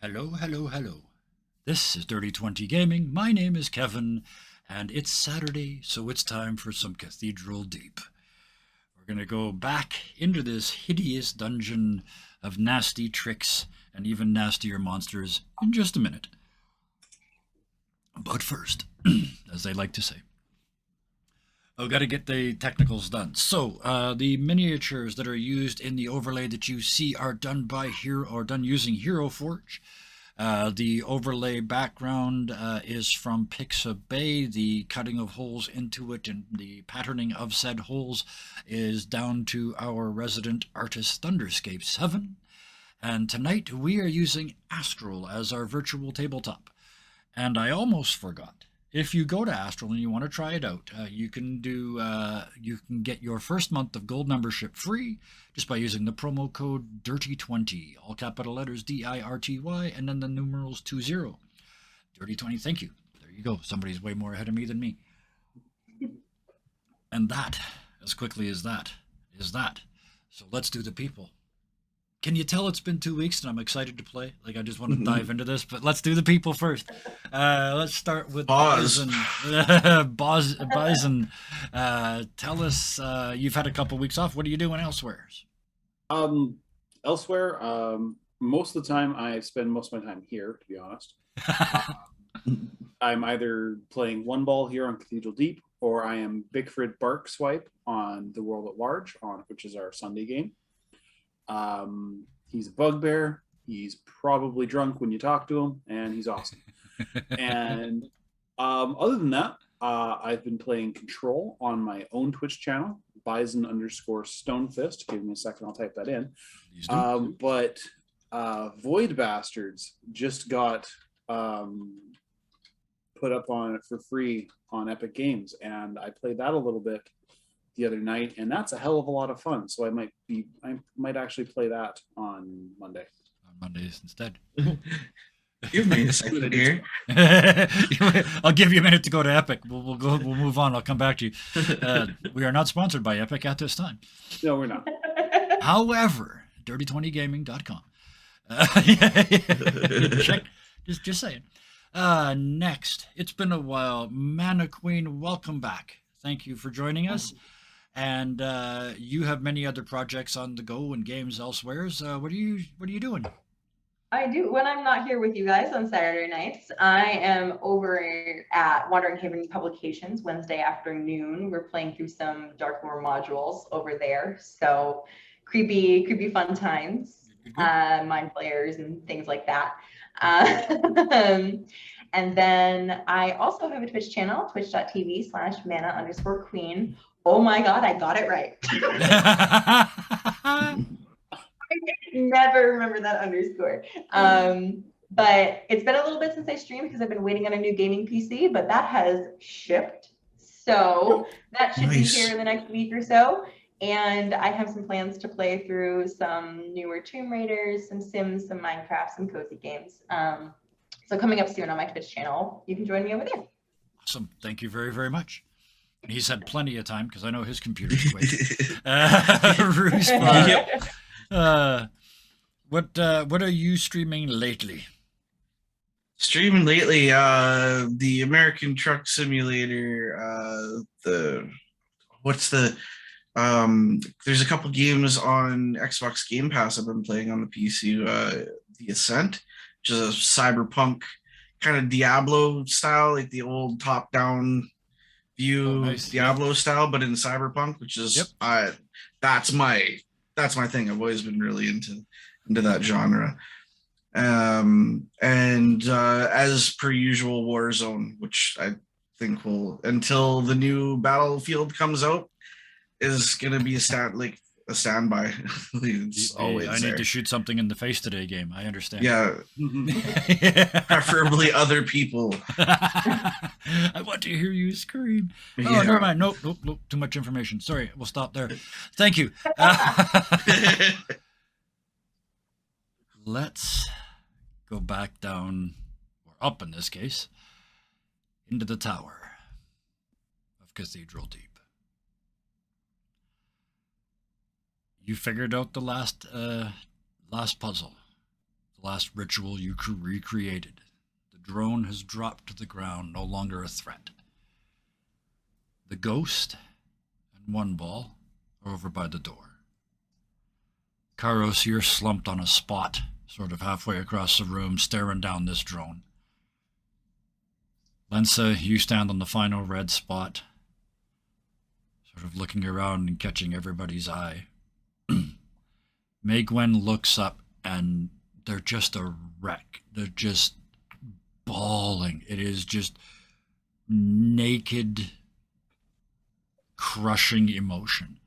Hello, hello, hello. This is Dirty 20 Gaming. My name is Kevin, and it's Saturday, so it's time for some Cathedral Deep. We're going to go back into this hideous dungeon of nasty tricks and even nastier monsters in just a minute. But first, as they like to say, I've got to get the technicals done. So, the miniatures that are used in the overlay that you see are done by Hero or done using Hero Forge. The overlay background is from Pixabay. The cutting of holes into it and the patterning of said holes is down to our resident artist Thunderscape 7. And tonight we are using Astral as our virtual tabletop. And I almost forgot. If you go to Astral and you want to try it out, you can get your first month of gold membership free just by using the promo code DIRTY20, all capital letters DIRTY, and then the numerals 20. Dirty20, thank you. There you go. Somebody's way more ahead of me than me. And that, as quickly as that, is that. So let's do the people. Can you tell it's been 2 weeks and I'm excited to play? Like, I just want to dive into this, but let's do the people first. Let's start with Bison. Bison. Tell us, you've had a couple weeks off. What are you doing elsewhere? Um, Elsewhere, most of the time I spend most of my time here, to be honest. I'm either playing one ball here on Cathedral Deep, or I am Bigford Bark Swipe on The World at Large, which is our Sunday game. He's a bugbear. He's probably drunk when you talk to him, and he's awesome. And other than that, I've been playing Control on my own Twitch channel, Bison underscore Stonefist. Give me a second, I'll type that in. But Void Bastards just got put up on it for free on Epic Games, and I played that a little bit the other night, and that's a hell of a lot of fun. So I might actually play that on Monday. On Mondays instead. Give me a second here. I'll give you a minute to go to Epic. We'll move on. I'll come back to you. We are not sponsored by Epic at this time. No, we're not. However, dirty20gaming.com. Check. Just saying. Next, it's been a while. Mana Queen, welcome back. Thank you for joining us. And you have many other projects on the go and games elsewhere. So what are you doing? I do. When I'm not here with you guys on Saturday nights, I am over at Wandering Haven Publications Wednesday afternoon. We're playing through some Darkmoor modules over there. So creepy fun times, mind flayers and things like that. And then I also have a Twitch channel, twitch.tv/mana_queen. Oh my God, I got it right. I never remember that underscore. But it's been a little bit since I streamed because I've been waiting on a new gaming PC, but that has shipped. So that should be here in the next week or so. And I have some plans to play through some newer Tomb Raiders, some Sims, some Minecraft, some cozy games. So coming up soon on my Twitch channel, you can join me over there. Awesome. Thank you very, very much. And he's had plenty of time because I know his computer's quick. Roos, what are you streaming lately? Streaming lately, the American Truck Simulator, there's a couple games on Xbox Game Pass I've been playing on the PC, The Ascent, which is a cyberpunk kind of Diablo style, like the old top-down view Diablo style, but in cyberpunk, which is that's my thing. I've always been really into that genre. And as per usual, Warzone, which I think will, until the new Battlefield comes out, is gonna be a standby. It's always I need to shoot something in the face today game. I understand. Yeah. Preferably other people. I want to hear you scream. Oh, never mind. Nope. Too much information. Sorry. We'll stop there. Thank you. Let's go back down, or up in this case, into the tower of Cathedral Deep. You figured out the last puzzle. The last ritual you recreated. The drone has dropped to the ground, no longer a threat. The ghost and One Ball are over by the door. Karos, you're slumped on a spot, sort of halfway across the room, staring down this drone. Lensa, you stand on the final red spot, sort of looking around and catching everybody's eye. May Gwen looks up and they're just a wreck. They're just bawling. It is just naked, crushing emotion.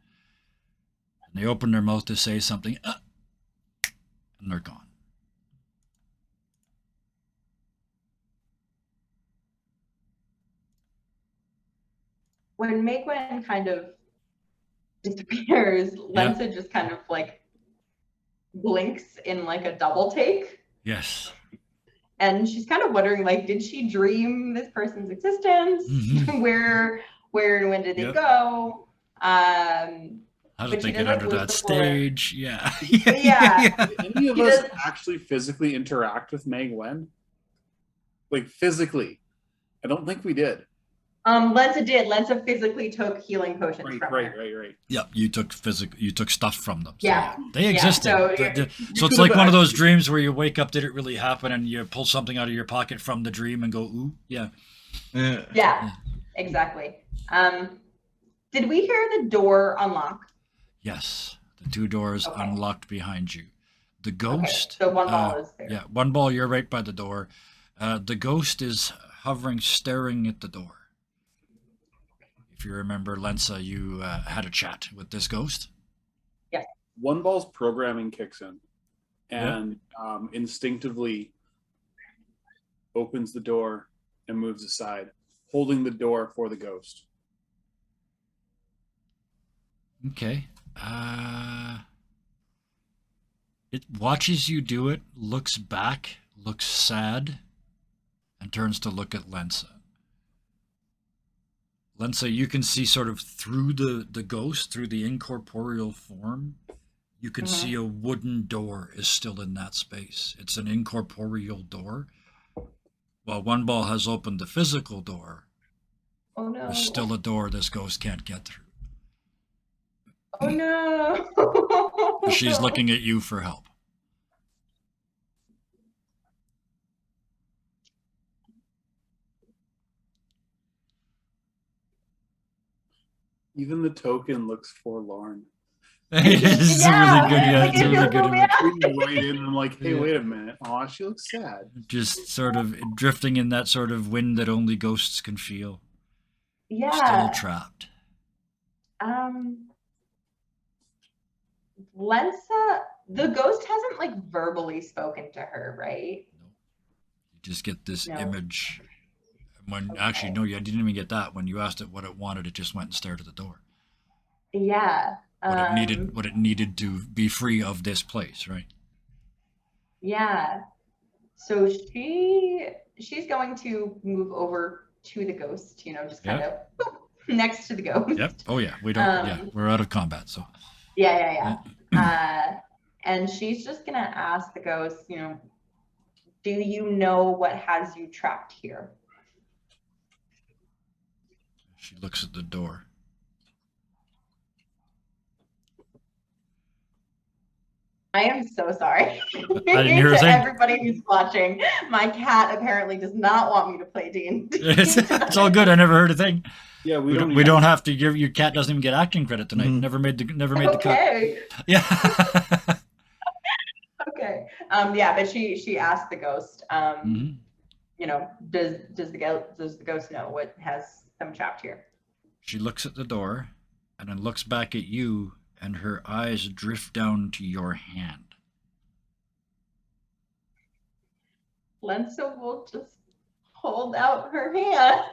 And they open their mouth to say something, and they're gone. When Megwin kind of disappears, Lensa just kind of like blinks in like a double take. Yes. And she's kind of wondering, like, did she dream this person's existence? Mm-hmm. Where and when did they go? How did they get under that stage? Yeah. Yeah. Did any of us actually physically interact with Meg Wen? Like physically? I don't think we did. Lensa did. Lensa physically took healing potions from her. Right. Yep, you took stuff from them. So Yeah. They existed. So it's like one of those dreams where you wake up, did it really happen, and you pull something out of your pocket from the dream and go, ooh, yeah. Yeah, exactly. Did we hear the door unlock? Yes, the two doors unlocked behind you. The ghost. Okay, so One Ball is there. Yeah, One Ball, you're right by the door. The ghost is hovering, staring at the door. If you remember, Lensa, you had a chat with this ghost. Yes. One Ball's programming kicks in and instinctively opens the door and moves aside, holding the door for the ghost. Okay. It watches you do it, looks back, looks sad, and turns to look at Lensa. Lensa, you can see sort of through the ghost, through the incorporeal form, you can see a wooden door is still in that space. It's an incorporeal door. While One Ball has opened the physical door, there's still a door this ghost can't get through. Oh no! She's looking at you for help. Even the token looks forlorn. It's really good. Yeah, it's a really good image. Right in, and I'm like, hey, wait a minute. Aw, she looks sad. Just sort of drifting in that sort of wind that only ghosts can feel. Yeah. Still trapped. Lensa, the ghost hasn't like verbally spoken to her, right? No. You just get this image. When actually, no, you didn't even get that. When you asked it what it wanted, it just went and stared at the door. Yeah. What it needed to be free of this place, right? Yeah. So she's going to move over to the ghost, just kind of next to the ghost. Yep. Oh yeah. We don't. We're out of combat, so. Yeah. And she's just gonna ask the ghost, do you know what has you trapped here? She looks at the door. I am so sorry. I didn't hear a thing. Everybody who's watching, my cat apparently does not want me to play D&D. It's all good. I never heard a thing. Yeah, we don't have to give your cat doesn't even get acting credit tonight. Never made the cut. Yeah. Okay. But she asked the ghost, does the ghost know what has them trapped here? She looks at the door and then looks back at you, and her eyes drift down to your hand. Lensa will just hold out her hand.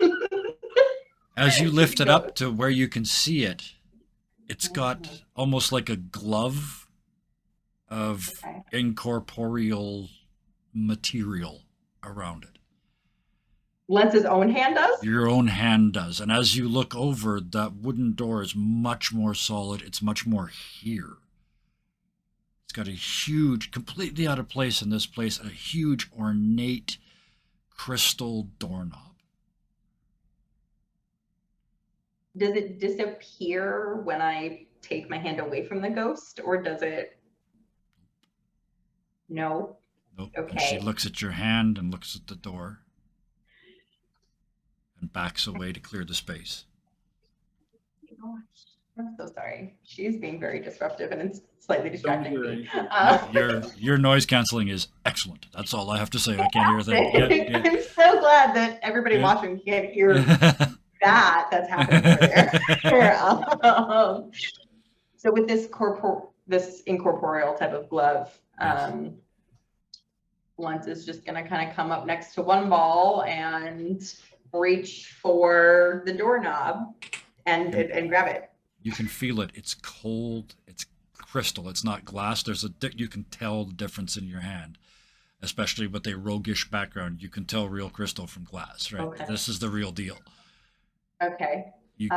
As you lift it up to where you can see it, it's got almost like a glove of incorporeal material around it. Lensa's own hand does? Your own hand does. And as you look over, that wooden door is much more solid. It's much more here. It's got a huge, completely out of place in this place, a huge ornate crystal doorknob. Does it disappear when I take my hand away from the ghost, or does it? No. Nope. Okay. And she looks at your hand and looks at the door and backs away to clear the space. Oh, I'm so sorry. She's being very disruptive and it's slightly distracting me. Your noise canceling is excellent. That's all I have to say. I can't hear a thing. Yeah. I'm so glad that everybody watching can't hear that's happening over there. So with this incorporeal type of glove, Lens is just gonna kind of come up next to one ball and reach for the doorknob and grab it. You can feel it. It's cold. It's crystal. It's not glass. You can tell the difference in your hand, especially with a roguish background. You can tell real crystal from glass, right? Okay. This is the real deal. Okay. You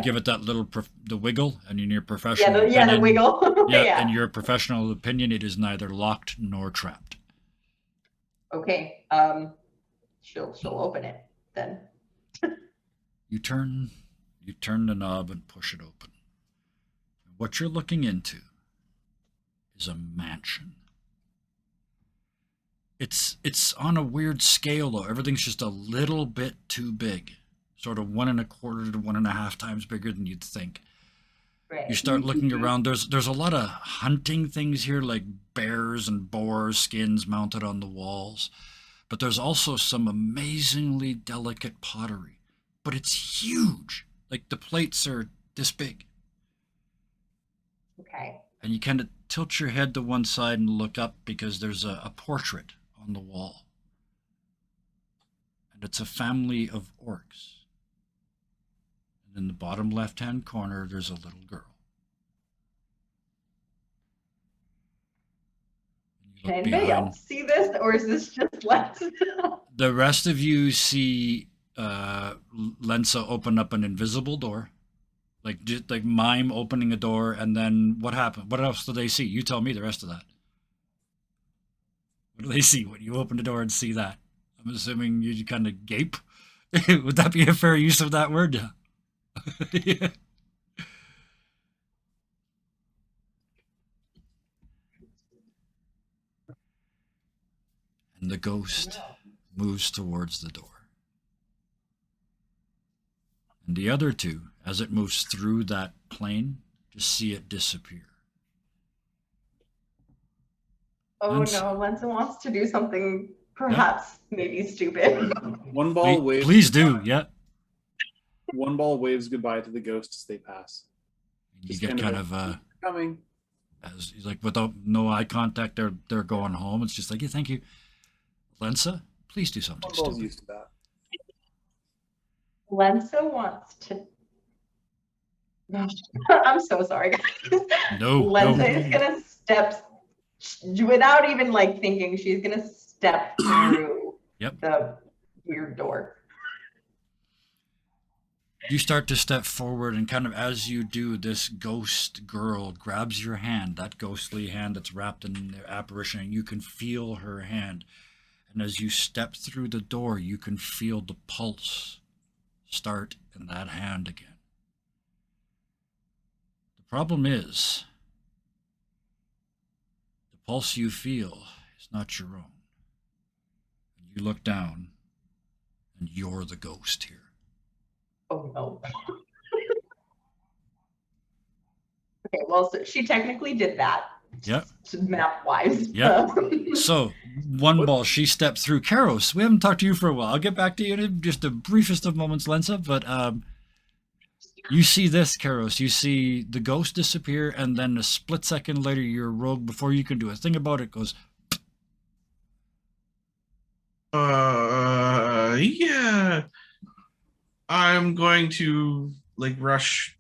give it that little the wiggle, and in your professional opinion, the wiggle. In your professional opinion, it is neither locked nor trapped. Okay. She'll open it then. You turn the knob and push it open. What you're looking into is a mansion. It's on a weird scale though. Everything's just a little bit too big. Sort of 1.25 to 1.5 times bigger than you'd think. Right. You start looking around. There's a lot of hunting things here, like bears and boar skins mounted on the walls. But there's also some amazingly delicate pottery. But it's huge. Like the plates are this big. Okay. And you kind of tilt your head to one side and look up because there's a portrait on the wall. And it's a family of orcs. And in the bottom left-hand corner, there's a little girl. Can anybody else see this, or is this just Lex? The rest of you see Lensa open up an invisible door, just like mime opening a door, and then what happened? What else do they see? You tell me the rest of that. What do they see when you open the door and see that? I'm assuming you kind of gape. Would that be a fair use of that word? Yeah. Yeah. And the ghost moves towards the door. And the other two, as it moves through that plane, just see it disappear. Oh no, Lensa wants to do something perhaps maybe stupid. One ball waves. Please do, yeah. One ball waves goodbye to the ghost as they pass. You get kind of coming. As like without no eye contact, they're going home. It's just like, yeah, thank you. Lensa, please do something One ball's stupid. used to that. Lensa wants to. I'm so sorry, guys. No. Lensa is gonna step without even like thinking. She's gonna step through the weird door. You start to step forward, and kind of as you do, this ghost girl grabs your hand, that ghostly hand that's wrapped in the apparition, and you can feel her hand. And as you step through the door, you can feel the pulse start in that hand again. The problem is, the pulse you feel is not your own. And you look down, and you're the ghost here. Oh no. Okay, well, so she technically did that. Yep. Map wise. Yep. So, one ball, she stepped through. Karos, we haven't talked to you for a while. I'll get back to you in just the briefest of moments, Lensa, but you see this, Karos. You see the ghost disappear, and then a split second later, your rogue, before you can do a thing about it, goes... Yeah. I'm going to like rush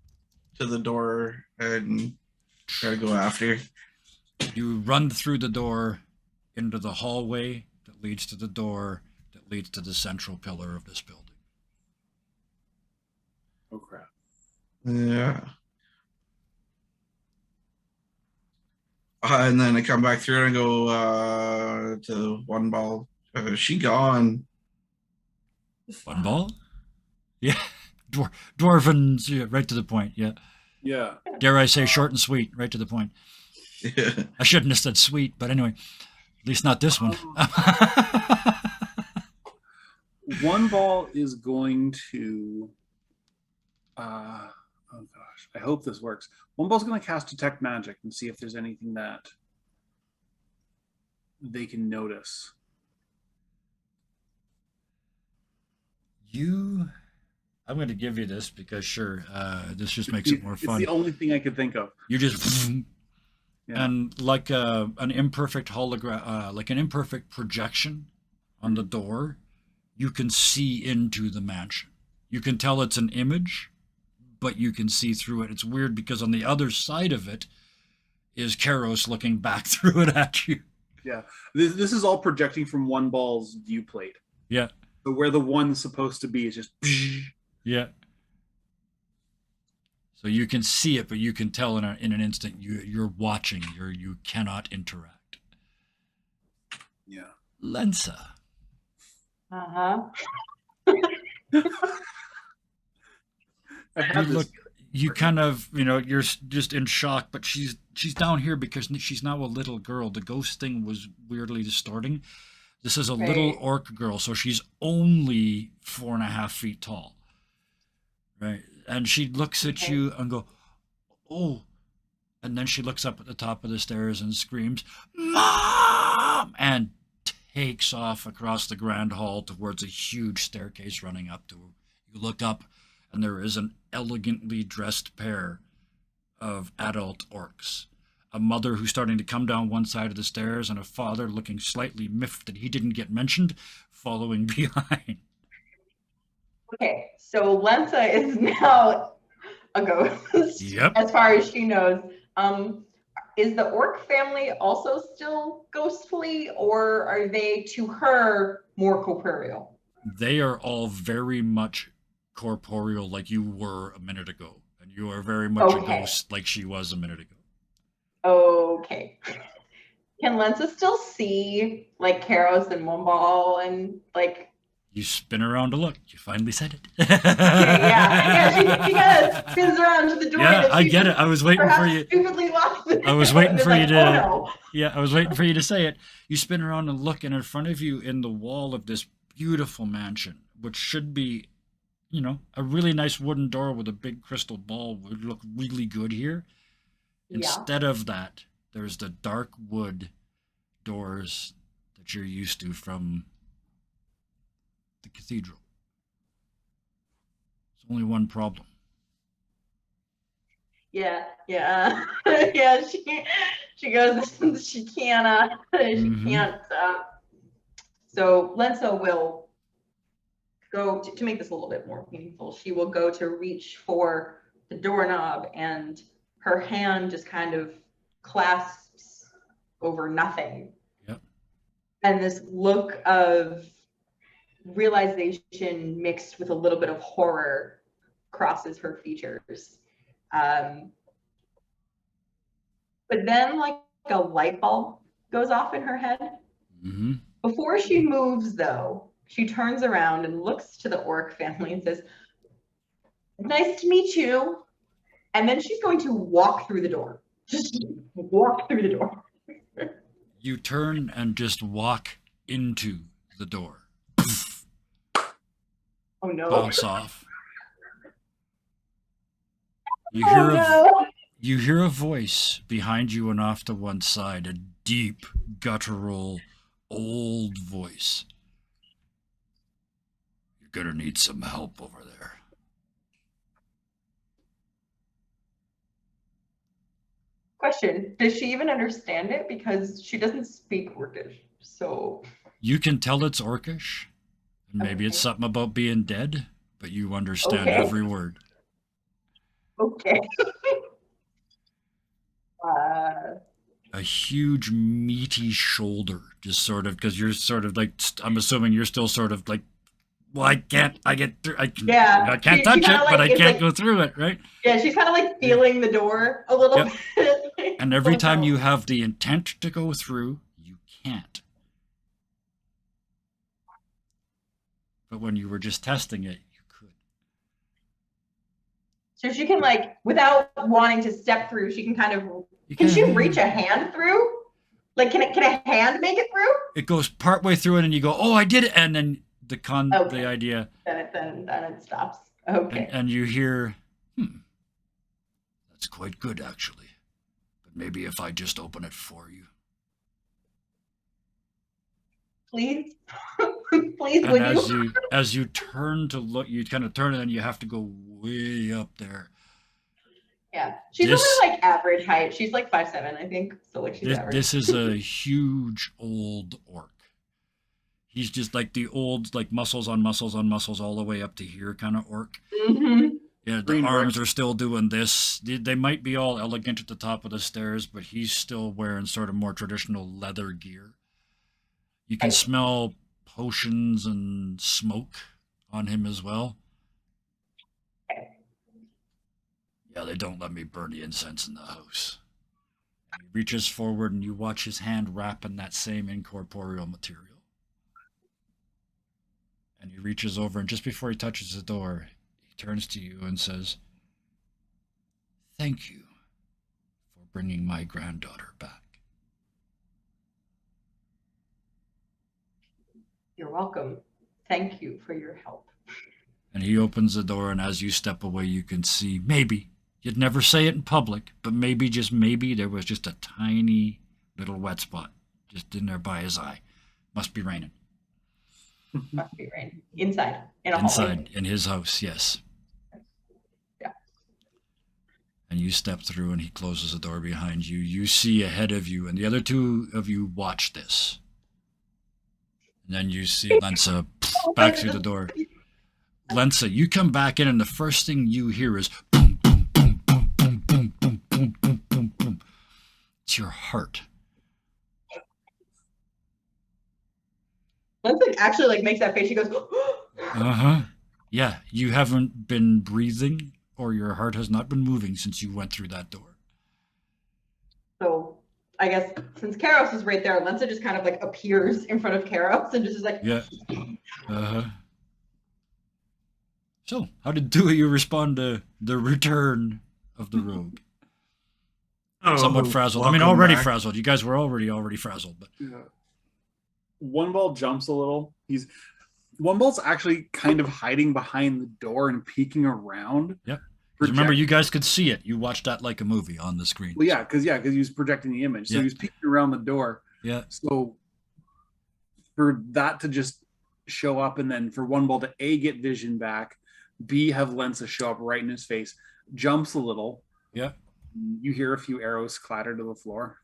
to the door and try to go after. You run through the door into the hallway that leads to the door that leads to the central pillar of this building. Oh crap. Yeah. And then I come back through and I go to one ball. She gone. One ball? Yeah. Dwarven, yeah, right to the point. Yeah. Yeah. Dare I say short and sweet, right to the point. Yeah. I shouldn't have said sweet, but anyway, at least not this one. One ball is going to. Oh gosh, I hope this works. One ball's going to cast Detect Magic and see if there's anything that they can notice. I'm going to give you this because sure, this just makes it more It's fun. the only thing I could think of. You just Yeah. and like an imperfect hologram, like an imperfect projection on the door, you can see into the mansion. You can tell it's an image, but you can see through it. It's weird because on the other side of it is Karos looking back through it at you. Yeah. This is all projecting from one ball's view plate. Yeah. So where the one's supposed to be is just. Yeah. So you can see it, but you can tell in an instant you're watching. You cannot interact. Yeah. Lensa. Uh-huh. I have You this. look. You kind of, you're just in shock, but she's down here because she's now a little girl. The ghost thing was weirdly distorting. This is a little Right. orc girl, so she's only 4.5 feet tall. Right. And she looks at Okay. you and go, oh. And then she looks up at the top of the stairs and screams, Mom! And takes off across the grand hall towards a huge staircase running up to her. You look up, and there is an elegantly dressed pair of adult orcs. A mother who's starting to come down one side of the stairs, and a father looking slightly miffed that he didn't get mentioned, following behind. Okay, so Lensa is now a ghost, Yep. as far as she knows. Is the orc family also still ghostly, or are they to her more corporeal? They are all very much corporeal like you were a minute ago. And you are very much a Okay. ghost like she was a minute ago. Okay. Can Lensa still see like Karos and Womball and like? You spin around to look. You finally said it. Yeah. She kind of spins around to the door. Yeah, that I she get it. I was waiting for perhaps you. stupidly locked the I was door. waiting It's for you like, to. Oh no. Yeah, I was waiting for you to say it. You spin around and look, and in front of you, in the wall of this beautiful mansion, which should be, a really nice wooden door with a big crystal ball, would look really good here. Yeah. Instead of that, there's the dark wood doors that you're used to from the cathedral. There's only one problem. Yeah. Yeah. She goes. She can't. Mhm. She can't. So Lensa will go to make this a little bit more meaningful. She will go to reach for the doorknob, and her hand just kind of clasps over nothing. Yep. And this look of realization mixed with a little bit of horror crosses her features. But then, like a light bulb goes off in her head. Mm-hmm. Before she moves, though, she turns around and looks to the orc family and says, "Nice to meet you." And then she's going to walk through the door. Just walk through the door. You turn and just walk into the door. Oh no. Bounce off. You Oh hear no. you hear a voice behind you and off to one side, a deep, guttural, old voice. You're gonna need some help over there. Question: does she even understand it? Because she doesn't speak Orcish. So You can tell it's Orcish. And maybe it's Okay. something about being dead, but you understand Okay. every word. okay. A huge meaty shoulder, just sort of, because you're sort of like, I'm assuming you're still sort of like well, I can't. I get through. I can't She touch it, kinda but I it's can't go through it, right? Yeah, she's kind of like feeling the door a little Yep. bit. Like, And every oh, time no. you have the intent to go through, you can't. But when you were just testing it, you could. So she can like, without wanting to step through, she can kind of. You Can she can't- reach a hand through? Like, can a hand make it through? It goes partway through it, and you go, "Oh, I did it!" And then Okay. the idea, Then it stops. Okay. and you hear, that's quite good actually. But maybe if I just open it for you. Please, please, And would as you turn to look, you kind of turn, and then you have to go way up there. Yeah, she's This- only like average height. She's like 5'7", I think. So like she's average. This is a huge old orc. He's just like the old, like muscles on muscles on muscles all the way up to here kind of orc. Mm-hmm. Yeah, the Green arms are still doing this. They might be all elegant at the top of the stairs, but he's still wearing sort of more traditional leather gear. You can Right. smell potions and smoke on him as well. Yeah, they don't let me burn the incense in the house. And he reaches forward and you watch his hand wrap in that same incorporeal material. And he reaches over, and just before he touches the door, he turns to you and says, "Thank you for bringing my granddaughter back." You're welcome. Thank you for your help. And he opens the door, and as you step away, you can see, maybe, you'd never say it in public, but maybe, just maybe, there was just a tiny little wet spot just in there by his eye. Must be raining. Must be rain. Inside. In a hallway. Inside, in his house, yes. Yeah. And you step through, and he closes the door behind you. You see ahead of you, and the other two of you watch this. And then you see Lensa back through the door. Lensa, you come back in, and the first thing you hear is boom, boom, boom, boom, boom, boom, boom, boom, boom, boom, boom. It's your heart. Once like actually like makes that face, she goes, Uh-huh. Yeah, you haven't been breathing, or your heart has not been moving since you went through that door. So I guess since Karos is right there, Lensa just kind of like appears in front of Karos and just is like, Yeah. Uh-huh. So, how did two of you respond to the return of the rogue? Oh, Somewhat frazzled. I mean, welcome already back. frazzled. You guys were already frazzled, but Yeah. One Ball jumps a little. One Ball's actually kind of hiding behind the door and peeking around. Yep. 'Cause remember, you guys could see it. You watched that like a movie on the screen. Well, because he was projecting the image, so Yeah. he was peeking around the door. Yeah. So for that to just show up, and then for One Ball to A, get vision back, B, have Lensa show up right in his face, jumps a little. Yeah. You hear a few arrows clatter to the floor.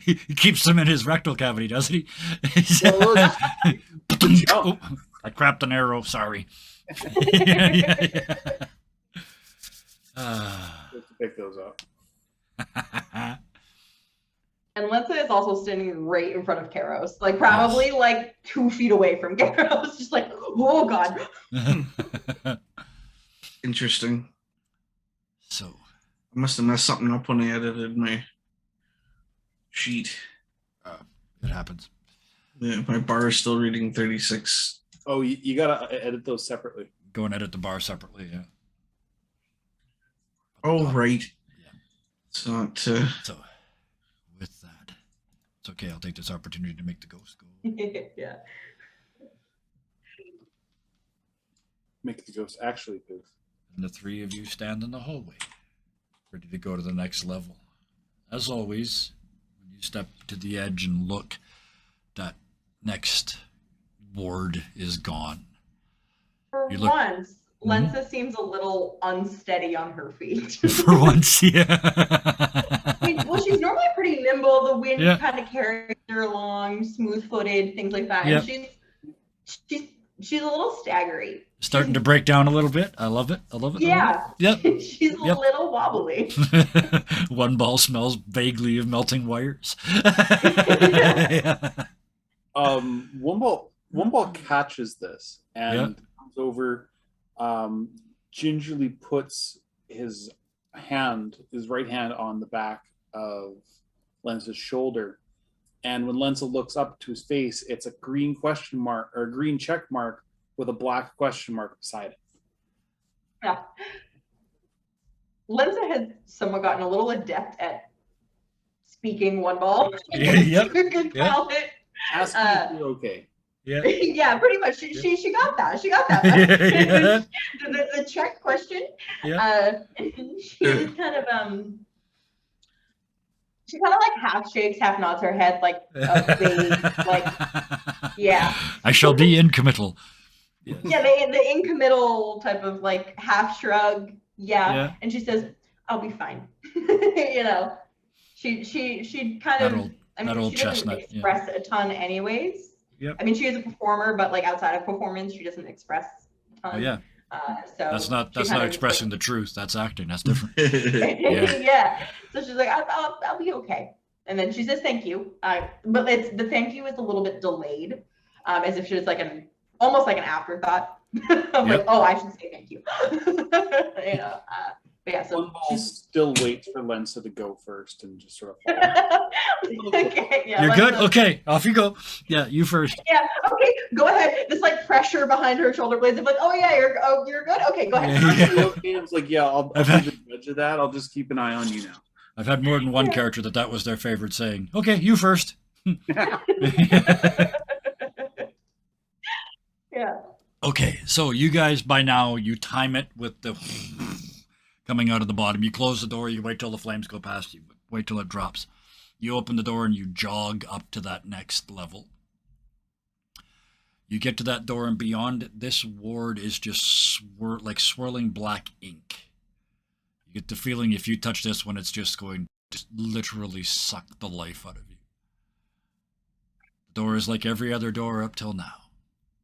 He keeps them in his rectal cavity, doesn't he? Oh, I crapped an arrow. Sorry. yeah. To pick those up. and Lensa is also standing right in front of Karos, like probably like 2 feet away from Karos, just like, oh god. Interesting. So, I must have messed something up when I edited my sheet. it happens. Yeah, my bar is still reading 36. Oh, you gotta edit those separately. Go and edit the bar separately. Yeah. Oh, right. Yeah. It's not. So, with that, it's okay. I'll take this opportunity to make the ghost go. Yeah. Make the ghost actually move. And the three of you stand in the hallway, ready to go to the next level. As always, when you step to the edge and look, that next ward is gone. For You look- once, Lensa seems a little unsteady on her feet. For once, yeah. I mean, well, she's normally pretty nimble. The wind Yeah. kind of carries her along, smooth-footed, things like that. Yep. And she's a little staggery. Starting to break down a little bit. I love it. I love it. Yeah. Yep. She's a Yep. little wobbly. One ball smells vaguely of melting wires. Yeah. One One Ball catches this and Yeah. comes over, gingerly puts his right hand on the back of Lensa's shoulder. And when Lensa looks up to his face, it's a green question mark or a green check mark with a black question mark beside it. Yeah. Lensa has somewhat gotten a little adept at speaking One Ball. Yep. You could Yeah. call it. Ask me if you're okay. Yeah. Yeah, pretty much. She got that. She got that. Yeah. The check question. Yeah. She just kind of she kind of like half shakes, half nods her head, like a vague, like yeah. I shall be in committal. Yes. Yeah, the incommittal type of like half shrug. Yeah. Yeah. And she says, "I'll be fine." You know, she kind That of. old- I mean, that old she doesn't chestnut, yeah. express a ton, anyways. Yep. I mean, she is a performer, but like outside of performance, she doesn't express a ton. Oh yeah. So That's not she kind of expressing the truth. That's acting. That's different. yeah. Yeah. So she's like, I'll be okay. And then she says thank you. But it's the thank you is a little bit delayed, as if she's like almost like an afterthought. I'm like, Yep. oh, I should say thank you. You know. But yeah, so One Ball still waits for Lensa to go first and just sort of. okay, yeah, You're let's, good? Okay, off you go. Yeah, you first. Yeah, okay, go ahead. This like pressure behind her shoulder blades. I'm like, oh yeah, you're good. Okay, go ahead. Yeah. Okay, I was like, yeah, I'll be the judge of that. I'll just keep an eye on you now. I've had more than one character that was their favorite saying. Okay, you first. Yeah. Okay, so you guys by now you time it with the coming out of the bottom. You close the door, you wait till the flames go past you, wait till it drops. You open the door and you jog up to that next level. You get to that door and beyond it, this ward is just like swirling black ink. You get the feeling if you touch this one, it's just going to literally suck the life out of you. The door is like every other door up till now.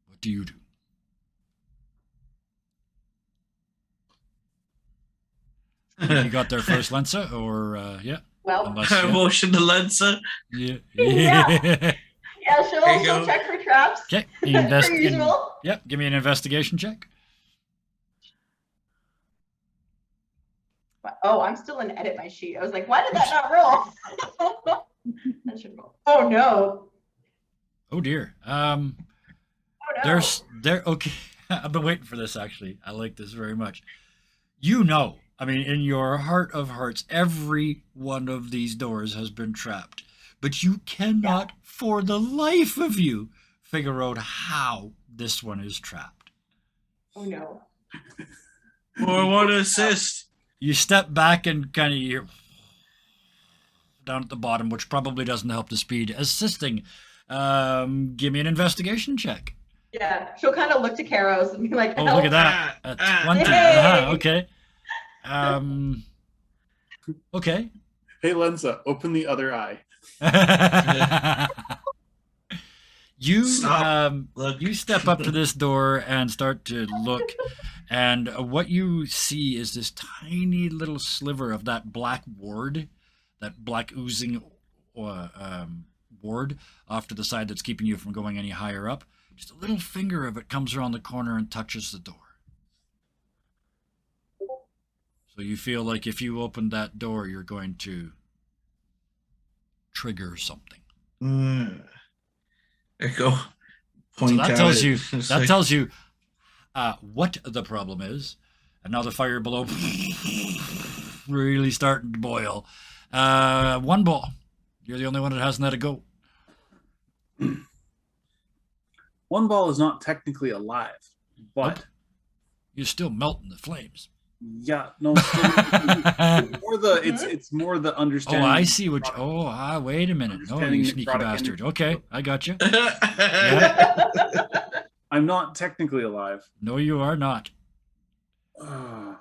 What do you do? You got there first, Lensa, or yeah? Well, Unless, I yeah. motion to Lensa. Yeah. Yeah. Yeah, There you she'll go. check for traps. Okay. Per usual. Yep. Give me an investigation check. Oh, I'm still in edit my sheet. I was like, why did that not roll? That should roll. Oh no. Oh dear. Oh no. There. Okay. I've been waiting for this. Actually, I like this very much. You know, I mean, in your heart of hearts, every one of these doors has been trapped, but you cannot, for the life of you, figure out how this one is trapped. Oh no. Or I want to assist. You step back and kind of you're down at the bottom, which probably doesn't help the speed. Assisting. Give me an investigation check. Yeah, she'll kind of look to Karos and be like, Oh, "Help." look at that. Ah, 20. Hey! Okay. Okay. Hey, Lensa, open the other eye. You Stop. Look. you step up to this door and start to look, and what you see is this tiny little sliver of that black ward, that black oozing ward off to the side that's keeping you from going any higher up. Just a little finger of it comes around the corner and touches the door. So you feel like if you open that door, you're going to trigger something. I go. So Point that at tells it. you It's that like, tells you what the problem is, and now the fire below really starting to boil. One ball. You're the only one that hasn't had a go. One Ball is not technically alive, but Nope. You're still melting the flames. yeah, no. It's more the it's more the Oh, understanding. I see what. Wait a minute. No, Understanding you the sneaky product bastard. energy. Okay, I got you. I'm not technically alive. No, you are not. Uh,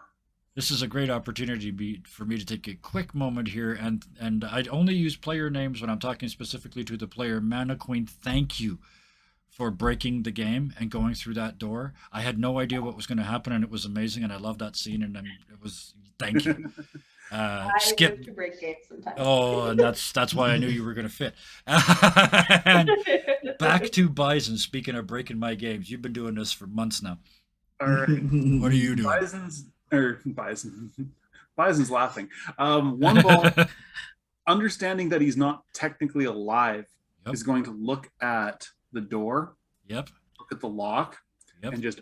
This is a great opportunity for me to take a quick moment here, and I'd only use player names when I'm talking specifically to the player. Mana Queen, thank you for breaking the game and going through that door. I had no idea what was going to happen, and it was amazing, and I love that scene, and it was thank you. I Skip. live to break games sometimes. Oh, and that's why I knew you were going to fit. back to Bison. Speaking of breaking my games, you've been doing this for months now. All right. What are you doing? Bison's laughing. One ball, understanding that he's not technically alive, Yep. is going to look at the door, Yep. look at the lock, Yep. and just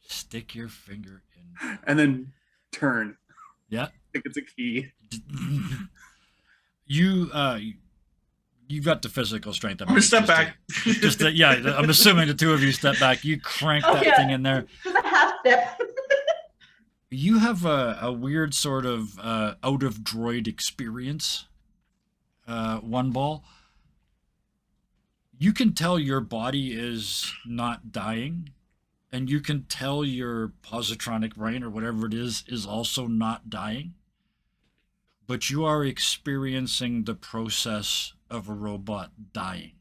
Stick your finger in. and then turn. Yeah. I think it's a key. You got the physical strength. I'm gonna step back. Yeah, I'm assuming the two of you step back. You crank Oh, that yeah. thing in there. Just a half step. You have a weird sort of out of droid experience. One ball. You can tell your body is not dying, and you can tell your positronic brain or whatever it is also not dying. But you are experiencing the process of a robot dying.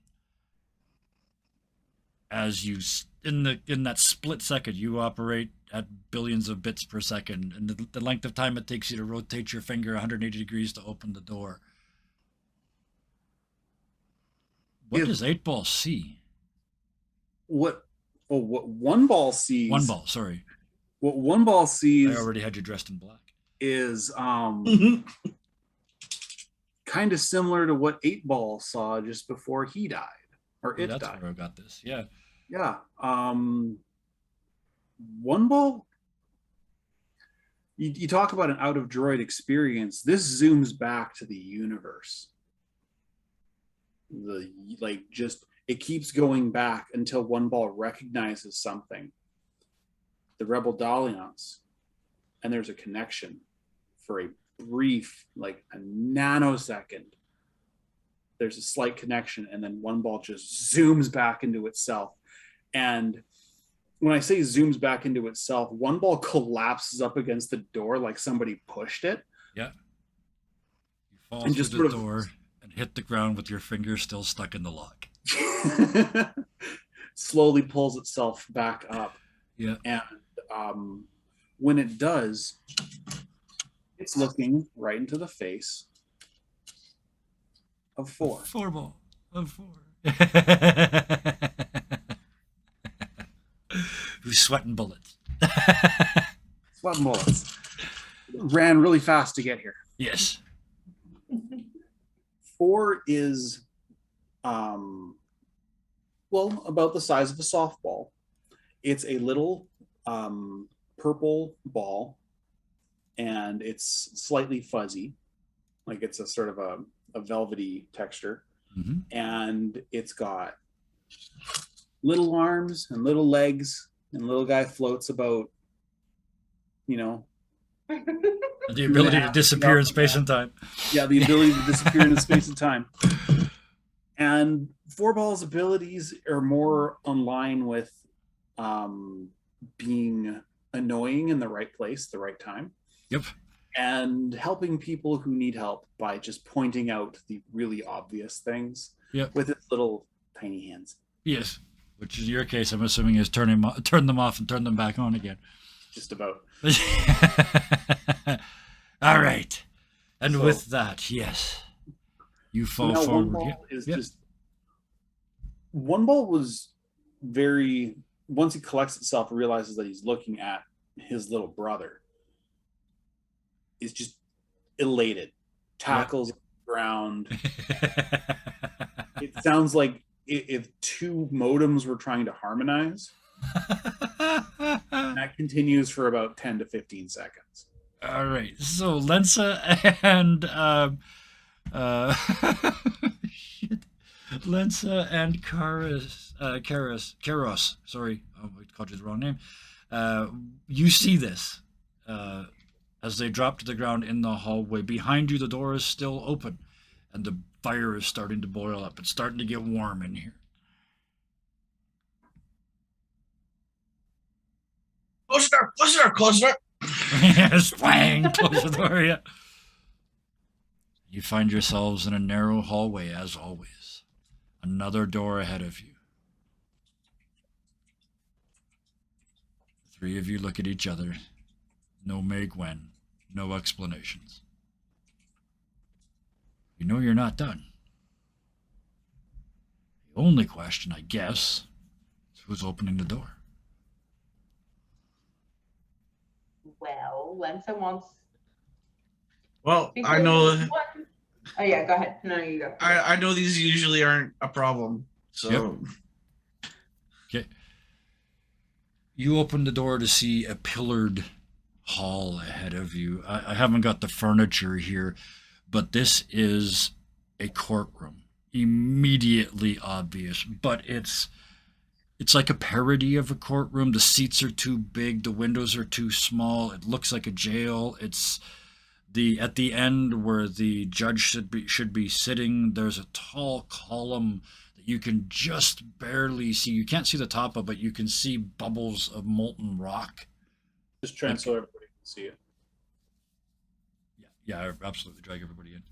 As you in that split second, you operate at billions of bits per second, and the length of time it takes you to rotate your finger 180 degrees to open the door. What does 8-ball see? What one ball sees? One ball, sorry. What one ball sees I already had you dressed in black. is kind of similar to what 8-ball saw just before he died, or it That's died. where I got this. Yeah. Yeah. One ball. You talk about an out of droid experience. This zooms back to the universe. It keeps going back until one ball recognizes something. The Rebel Dalians, and there's a connection for a brief, like a nanosecond. There's a slight connection, and then one ball just zooms back into itself. And when I say zooms back into itself, one ball collapses up against the door like somebody pushed it. Yeah. You fall And through just the sort of- door and hit the ground with your finger still stuck in the lock. Slowly pulls itself back up. Yeah. And when it does, it's looking right into the face of 4. 4-ball of 4. Who's sweating bullets? Sweat bullets. Ran really fast to get here. Yes. 4 is about the size of a softball. It's a little purple ball, and it's slightly fuzzy, like it's a sort of a velvety texture. Mm-hmm. And it's got little arms and little legs, and little guy floats about, The ability to disappear in space and time. Yeah, the ability to disappear into space and time. And 4-ball's abilities are more in line with being annoying in the right place, the right time. Yep. And helping people who need help by just pointing out the really obvious things. Yep. With its little tiny hands. Yes. Which in your case, I'm assuming is turn them off and turn them back on again. Just about. All right. And So- with that, yes. You fall Now, forward. one ball Yeah. is Yeah. just. One ball was very. Once he collects itself, realizes that he's looking at his little brother. Is just elated, tackles the ground. It sounds like if 2 modems were trying to harmonize. And that continues for about 10 to 15 seconds. All right. So Lensa and shit. Lensa and Karos. Sorry, I called you the wrong name. You see this as they drop to the ground in the hallway. Behind you, the door is still open, and the fire is starting to boil up. It's starting to get warm in here. Close the door, close the door, close the door. Splang! Close the door, yeah. You find yourselves in a narrow hallway, as always. Another door ahead of you. The 3 of you look at each other. No May Gwen. No explanations. You know you're not done. The only question, I guess, is who's opening the door? Well, Lensa wants. Well, I before know. you- one- Oh yeah, go ahead. No, you go. I know these usually aren't a problem. So Okay. You open the door to see a pillared hall ahead of you. I haven't got the furniture here, but this is a courtroom. Immediately obvious, but it's like a parody of a courtroom. The seats are too big, the windows are too small. It looks like a jail. It's at the end where the judge should be sitting. There's a tall column that you can just barely see. You can't see the top of, but you can see bubbles of molten rock. Just trying so everybody can see it. Yeah, absolutely. Drag everybody in, and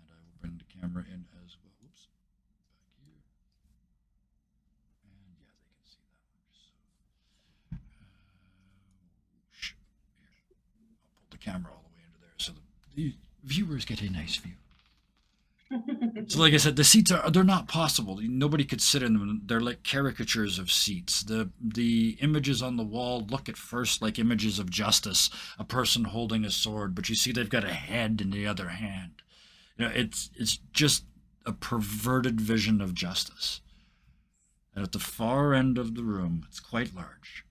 I will bring the camera in as well. Whoops, back here, and yeah, they can see that one. So, here, I'll pull the camera all the way into there so the viewers get a nice view. So, like I said, the seats they're not possible. Nobody could sit in them. They're like caricatures of seats. The images on the wall look at first like images of justice, a person holding a sword, but you see they've got a head in the other hand. It's just a perverted vision of justice. And at the far end of the room, it's quite large.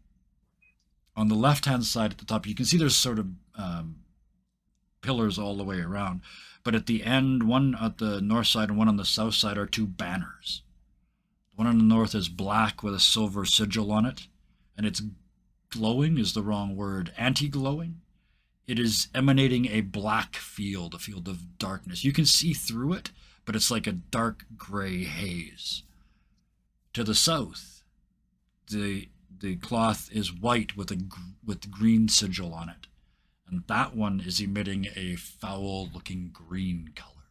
On the left-hand side at the top, you can see there's sort of pillars all the way around. But at the end, one at the north side and one on the south side are two banners. The one on the north is black with a silver sigil on it, and it's glowing is the wrong word. Anti-glowing. It is emanating a black field, a field of darkness. You can see through it, but it's like a dark gray haze. To the south, the cloth is white with green sigil on it. And that one is emitting a foul-looking green color.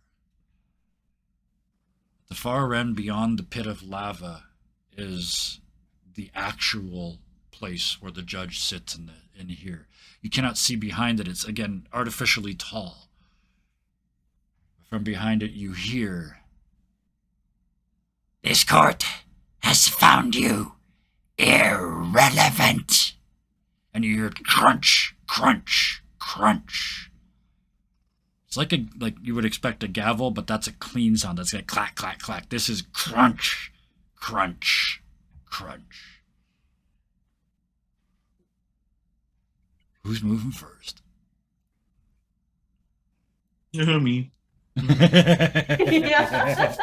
At the far end, beyond the pit of lava, is the actual place where the judge sits in here. You cannot see behind it. It's, again, artificially tall. From behind it, you hear, "This court has found you irrelevant." And you hear crunch, crunch, crunch. It's like you would expect a gavel, but that's a clean sound. That's like clack, clack, clack. This is crunch, crunch, crunch. Who's moving first? me. Yeah.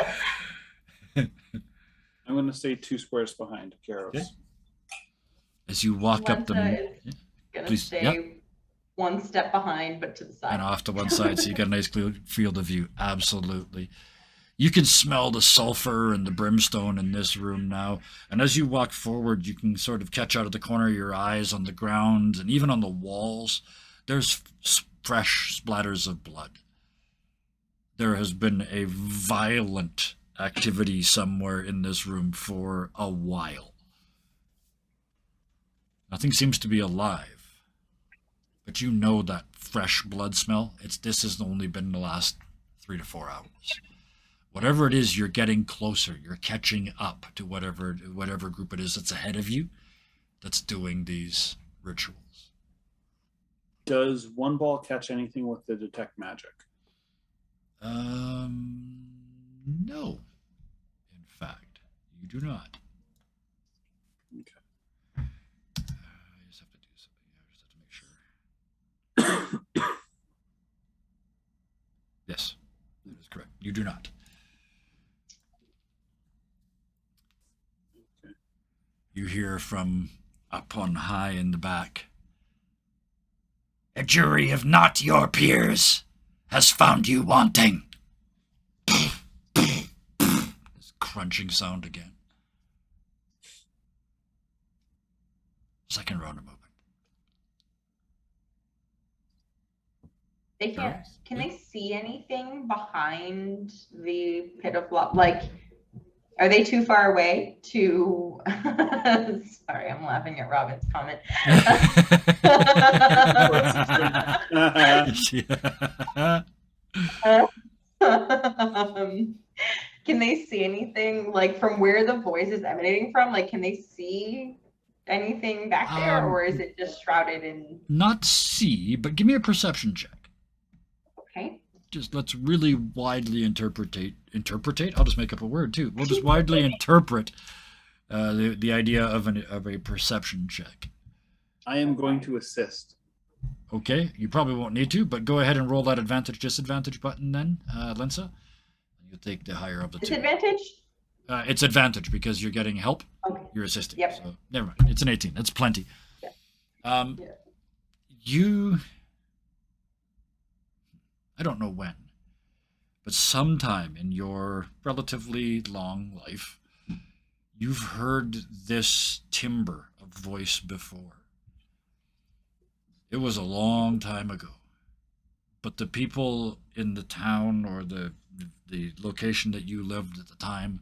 I'm going to stay 2 squares behind Karos. Okay. As you walk up Lensa the... is gonna Please, stay yeah. one step behind, but to the side. And off to one side, so you got a nice clear field of view. Absolutely. You can smell the sulfur and the brimstone in this room now. And as you walk forward, you can sort of catch out of the corner of your eyes on the ground and even on the walls, there's fresh splatters of blood. There has been a violent activity somewhere in this room for a while. Nothing seems to be alive. But you know that fresh blood smell. This has only been the last 3 to 4 hours. Whatever it is, you're getting closer. You're catching up to whatever group it is that's ahead of you that's doing these rituals. Does one ball catch anything with the detect magic? No. In fact, you do not. Okay. I just have to do something. I just have to make sure. Yes, that is correct. You do not. Okay. You hear from up on high in the back. "A jury of not your peers has found you wanting." This crunching sound again. Second round of movement. They can't. Girls? Can Yeah. they see anything behind the pit of lava? Like, are they too far away to? Sorry, I'm laughing at Robin's comment. can they see anything like from where the voice is emanating from? Like, can they see anything back there, or is it just shrouded in? Not see, but give me a perception check. Okay. Just let's really widely interpretate. I'll just make up a word too. We'll just widely interpret the idea of a perception check. I am going to assist. Okay, you probably won't need to, but go ahead and roll that advantage disadvantage button then, Lensa. You take the higher of the two. Disadvantage? It's advantage because you're getting help. Okay. You're assisting. Yep. So never mind. It's an 18. That's plenty. Yep. Yep. I don't know when, but sometime in your relatively long life, you've heard this timbre of voice before. It was a long time ago, but the people in the town or the location that you lived at the time.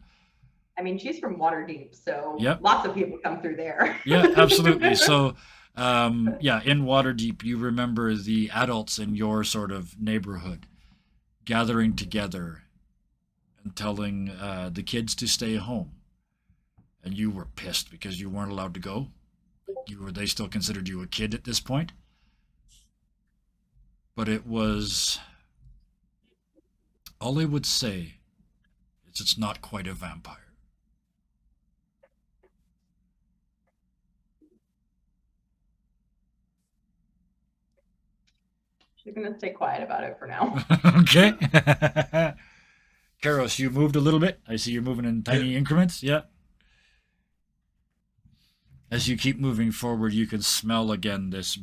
I mean, she's from Waterdeep, so Yep. Lots of people come through there. Yeah, absolutely. So, in Waterdeep, you remember the adults in your sort of neighborhood gathering together and telling the kids to stay home. And you were pissed because you weren't allowed to go. They still considered you a kid at this point. But it was, all I would say is it's not quite a vampire. She's gonna stay quiet about it for now. Okay. Karos, you moved a little bit. I see you're moving in tiny increments. Yeah. As you keep moving forward, you can smell again this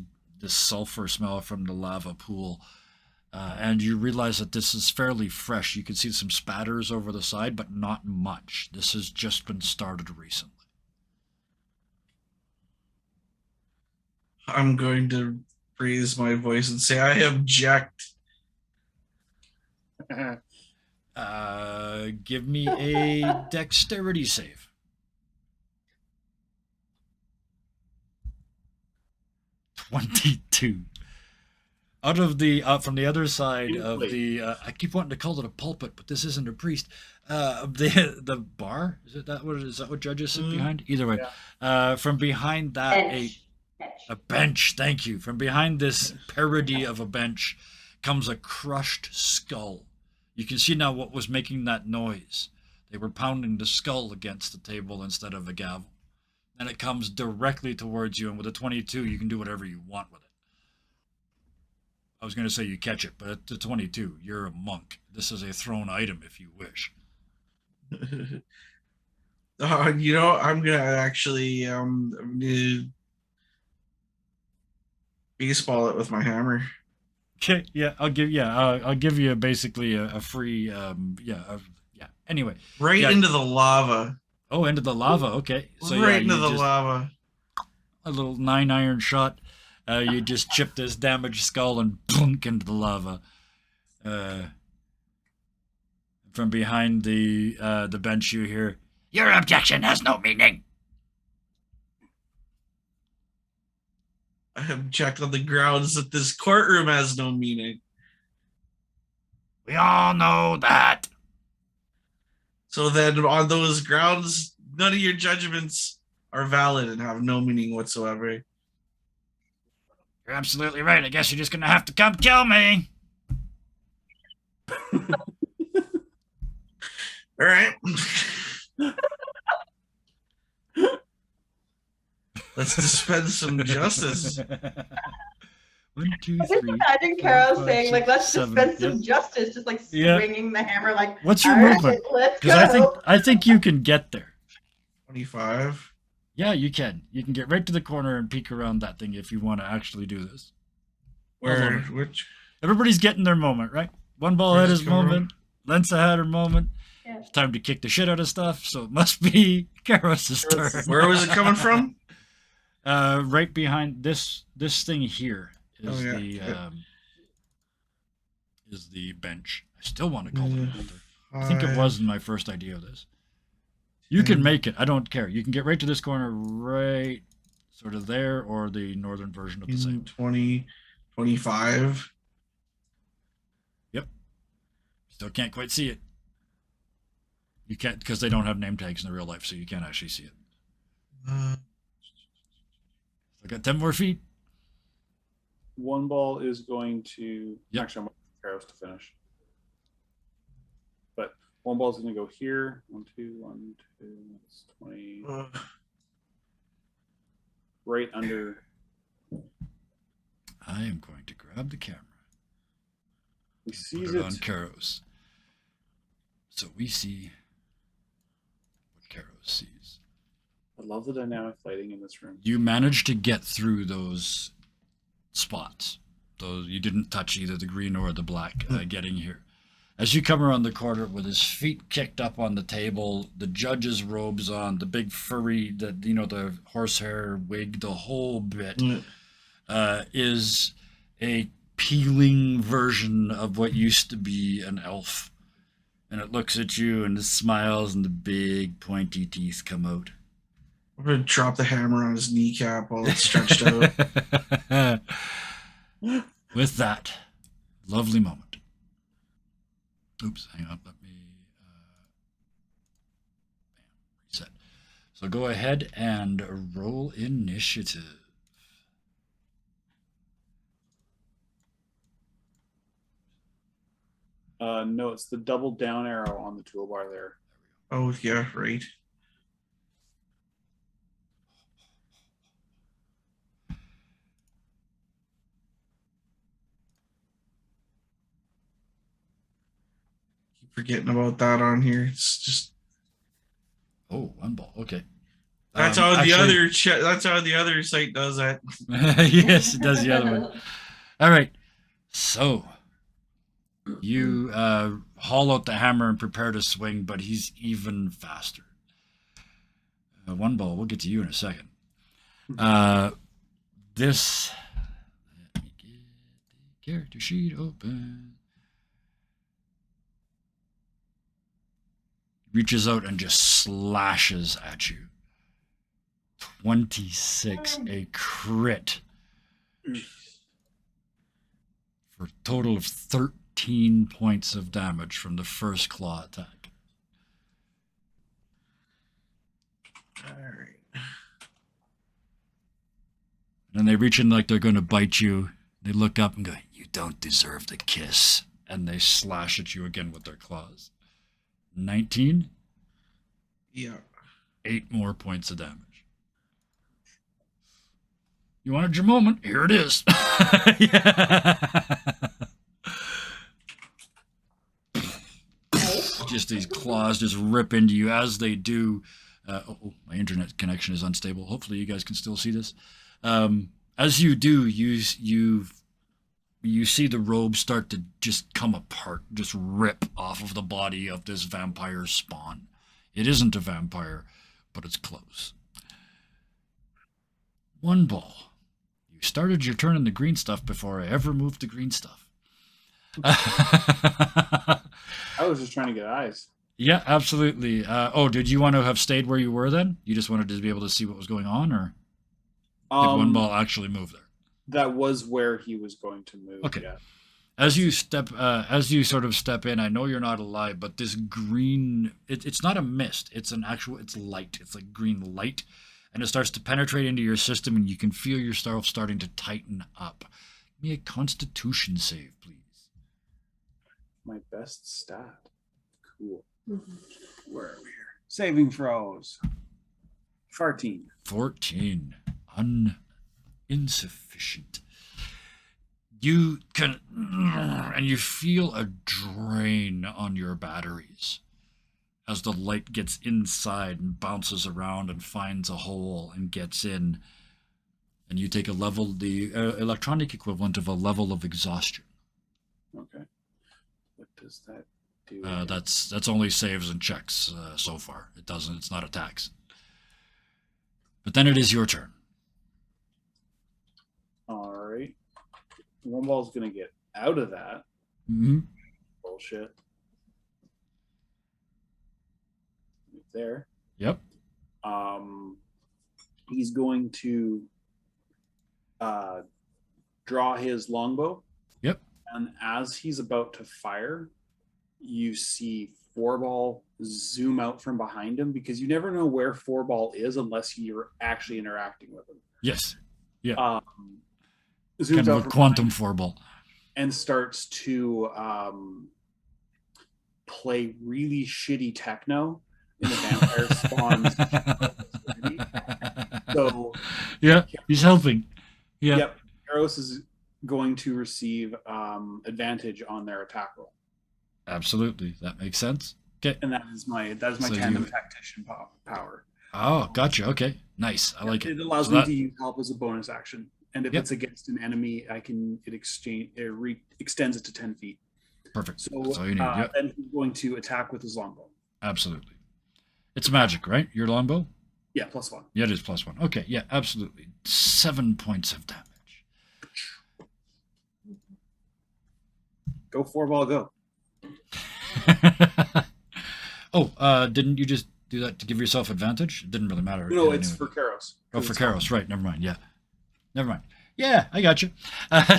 sulfur smell from the lava pool. And you realize that this is fairly fresh. You can see some spatters over the side, but not much. This has just been started recently. I'm going to raise my voice and say, I object. Give me a dexterity save. 22. Out of the from the other side of the I keep wanting to call it a pulpit, but this isn't a priest. The bar, is that what judges sit behind? Either way, from behind that a bench. Thank you. From behind this parody of a bench comes a crushed skull. You can see now what was making that noise. They were pounding the skull against the table instead of a gavel. And it comes directly towards you, and with a 22, you can do whatever you want with it. I was going to say you catch it, but at the 22, you're a monk. This is a thrown item if you wish. I'm gonna actually baseball it with my hammer. Okay, yeah, I'll give you basically a free Anyway, into the lava. Oh, into the lava. Okay, so into the lava. A little 9-iron shot. You just chip this damaged skull and plunk into the lava. From behind the bench, you hear, "Your objection has no meaning." I object on the grounds that this courtroom has no meaning. We all know that. So then, on those grounds, none of your judgments are valid and have no meaning whatsoever. You're absolutely right. I guess you're just gonna have to come kill me. All right. Let's dispense some justice. 1, 2, I just 3. imagine 4, Carol 5, saying, 6, like, let's 7. dispense some justice, just like swinging the hammer, like, What's your all right, movement? let's Because go. I think you can get there. 25. Yeah, you can. You can get right to the corner and peek around that thing if you want to actually do this. Where? Which? Everybody's getting their moment, right? One ball had his moment. Lensa had her moment. Yeah. It's time to kick the shit out of stuff, so it must be Karos' turn. Where was it coming from? Right behind this thing here is is the bench. I still want to call it a altar. I think it was in my first idea of this. You can make it. I don't care. You can get right to this corner, right sort of there, or the northern version of the same. 20, 25. Yep. Still can't quite see it. You can't, because they don't have name tags in the real life, so you can't actually see it. I got 10 more feet. One ball is going to. Yep. Actually, I'm waiting for Karos to finish. But one ball is going to go here. 1, 2, 1, 2. That's 20. Right under. I am going to grab the camera. He sees Put it it. on Karos. So we see what Karos sees. I love the dynamic lighting in this room. You managed to get through those spots. Those you didn't touch either the green or the black getting here. As you come around the corner with his feet kicked up on the table, the judge's robes on, the big furry, the horsehair wig, the whole bit, is a peeling version of what used to be an elf. And it looks at you and it smiles and the big pointy teeth come out. I'm gonna drop the hammer on his kneecap while it's stretched out. With that lovely moment. Oops, hang on, let me reset. So go ahead and roll initiative. No, it's the double down arrow on the toolbar there. Oh yeah, right. Keep forgetting about that on here. It's just Oh, one ball. Okay. that's how the other that's how the other site does that. Yes, it does the other one. All right. So you haul out the hammer and prepare to swing, but he's even faster. One ball. We'll get to you in a second. This. Let me get the character sheet open. Reaches out and just slashes at you. 26, a crit. For a total of 13 points of damage from the first claw attack. All right. And then they reach in like they're going to bite you. They look up and go, "You don't deserve the kiss." And they slash at you again with their claws. 19? Yeah. 8 more points of damage. You wanted your moment? Here it is. Just these claws just rip into you as they do. My internet connection is unstable. Hopefully you guys can still see this. As you do, you see the robe start to just come apart, just rip off of the body of this vampire spawn. It isn't a vampire, but it's close. One ball. You started your turn in the green stuff before I ever moved the green stuff. I was just trying to get eyes. Yeah, absolutely. Did you want to have stayed where you were then? You just wanted to be able to see what was going on, or did one ball actually move there? That was where he was going to move. Okay. Yeah. As you sort of step in, I know you're not alive, but this green, it's not a mist. It's light. It's like green light. And it starts to penetrate into your system, and you can feel yourself starting to tighten up. Give me a Constitution save, please. My best stat. Cool. Where are we here? Saving throws. 14. 14. Insufficient. You can, and you feel a drain on your batteries as the light gets inside and bounces around and finds a hole and gets in. And you take the electronic equivalent of a level of exhaustion. Okay. What does that do? That's only saves and checks so far. It's not attacks. But then it is your turn. All right. One ball's going to get out of that. Mm-hmm. Bullshit. Right there. Yep. He's going to draw his longbow. Yep. And as he's about to fire, you see Four-ball zoom out from behind him, because you never know where Four-ball is unless you're actually interacting with him. Yes. Yeah. Zooms Kind of out a from quantum behind him four-ball. and starts to play really shitty techno in the vampire spawns. So yeah, he's helping. Yeah. yep, Eros is going to receive advantage on their attack roll. Absolutely. That makes sense. Okay. And that is my So tandem you- tactician power. Oh, gotcha. Okay. Nice. I like it. It allows So me that- to use help as a bonus action, and if Yep. it's against an enemy, it extends it to 10 feet. Perfect. So That's all you need. Yep. then he's going to attack with his longbow. Absolutely. It's magic, right? Your longbow? Yeah, +1. Yeah, it is +1. Okay. Yeah, absolutely. 7 points of damage. Go Four-ball, go. Oh, didn't you just do that to give yourself advantage? It didn't really matter. No, I it's knew for it. Karos. Oh, for Karos, right. Never mind. Yeah. Never mind. Yeah, I got you.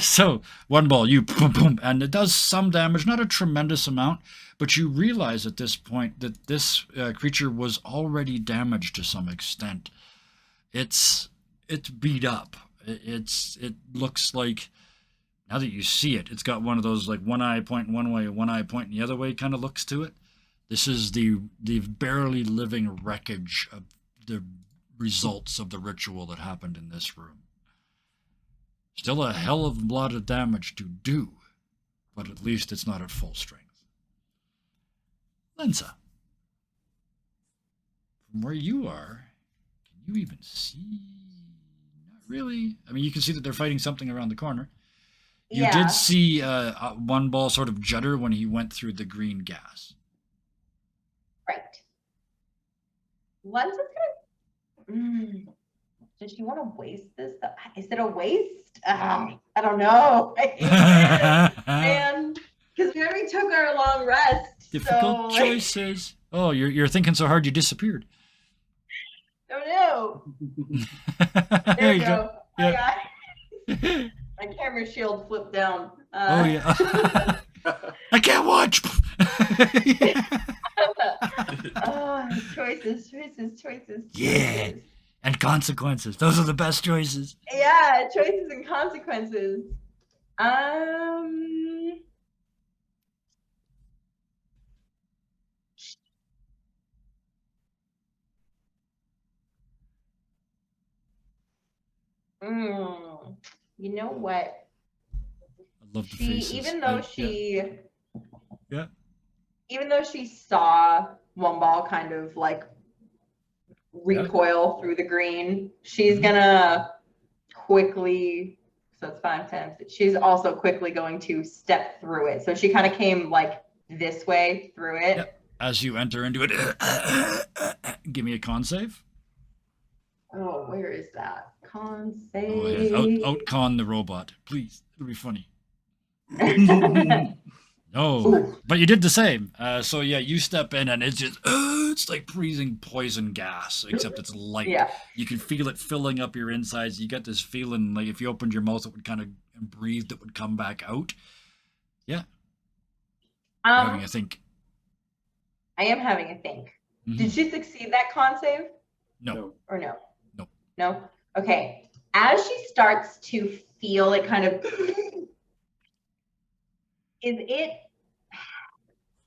So, one ball, you boom, boom, and it does some damage, not a tremendous amount, but you realize at this point that this creature was already damaged to some extent. It's beat up. It looks like, now that you see it, it's got one of those like one eye pointing one way, one eye pointing the other way kind of looks to it. This is the barely living wreckage of the results of the ritual that happened in this room. Still a hell of a lot of damage to do, but at least it's not at full strength. Lensa, from where you are, can you even see? Not really. I mean, you can see that they're fighting something around the corner. You Yeah. did see one ball sort of judder when he went through the green gas. Right. Lensa's gonna. Did she want to waste this? Is it a waste? I don't know. And because we already took our long rest. Difficult so, choices. Oh, you're thinking so hard you disappeared. Oh no. There There we you go. Yeah. I got it. My camera shield flipped down. Oh yeah. I can't watch. Choices. Yeah. And consequences. Those are the best choices. Yeah, choices and consequences. You know what? I love the She, faces. even though Yeah. even though she saw one ball kind of like recoil through the green, she's Mhm. gonna quickly. So it's 5, 10. She's also quickly going to step through it. So she kind of came like this way through it. Yep. As you enter into it, give me a con save. Oh, where is that? Con Oh, save. yeah. Out con the robot, please. It'll be funny. No, Ooh. but you did the same. So yeah, you step in and it's just it's like breathing poison gas, except it's light. Yeah. You can feel it filling up your insides. You get this feeling like if you opened your mouth, it would kind of breathe. It would come back out. Yeah. You're having a think. I am having a think. Mhm. Did she succeed that con save No. or no? Nope. No? Okay. As she starts to feel it kind of is it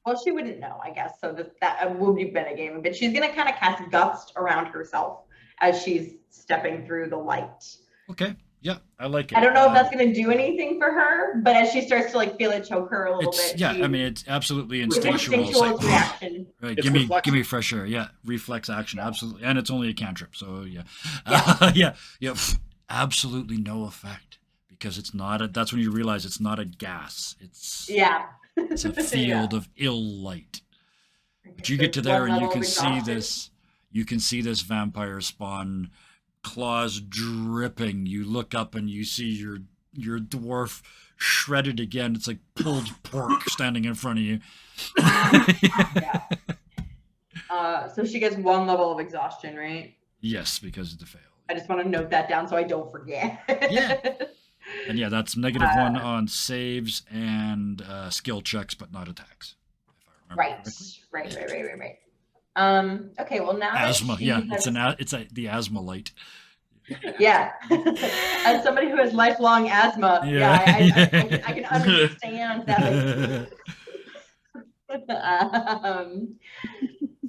well, she wouldn't know, I guess. So that would be metagaming, but she's gonna kind of cast gust around herself as she's stepping through the light. Okay. Yeah, I like it. I don't know if that's gonna do anything for her, but as she starts to like feel it choke her a little It's bit, yeah. she- I mean, it's absolutely it's instinctual. instinctual It's like, reaction. right, It's give me reflex. fresh air. Yeah, reflex action. Absolutely, and it's only a cantrip. So yeah, Yeah. yeah. Absolutely no effect because it's not. That's when you realize it's not a gas. It's Yeah. It's a field of ill light. But you get to There's there one and you level can of see exhaustion. this. You can see this vampire spawn, claws dripping. You look up and you see your dwarf shredded again. It's like pulled pork standing in front of you. Yeah. So she gets one level of exhaustion, right? Yes, because of the fail. I just want to note that down so I don't forget. Yeah. And yeah, that's -1 on saves and skill checks, but not attacks, if I remember Right. correctly. Okay, well now that Asthma, she yeah, has- the asthma light. yeah. As somebody who has lifelong asthma, I can understand that.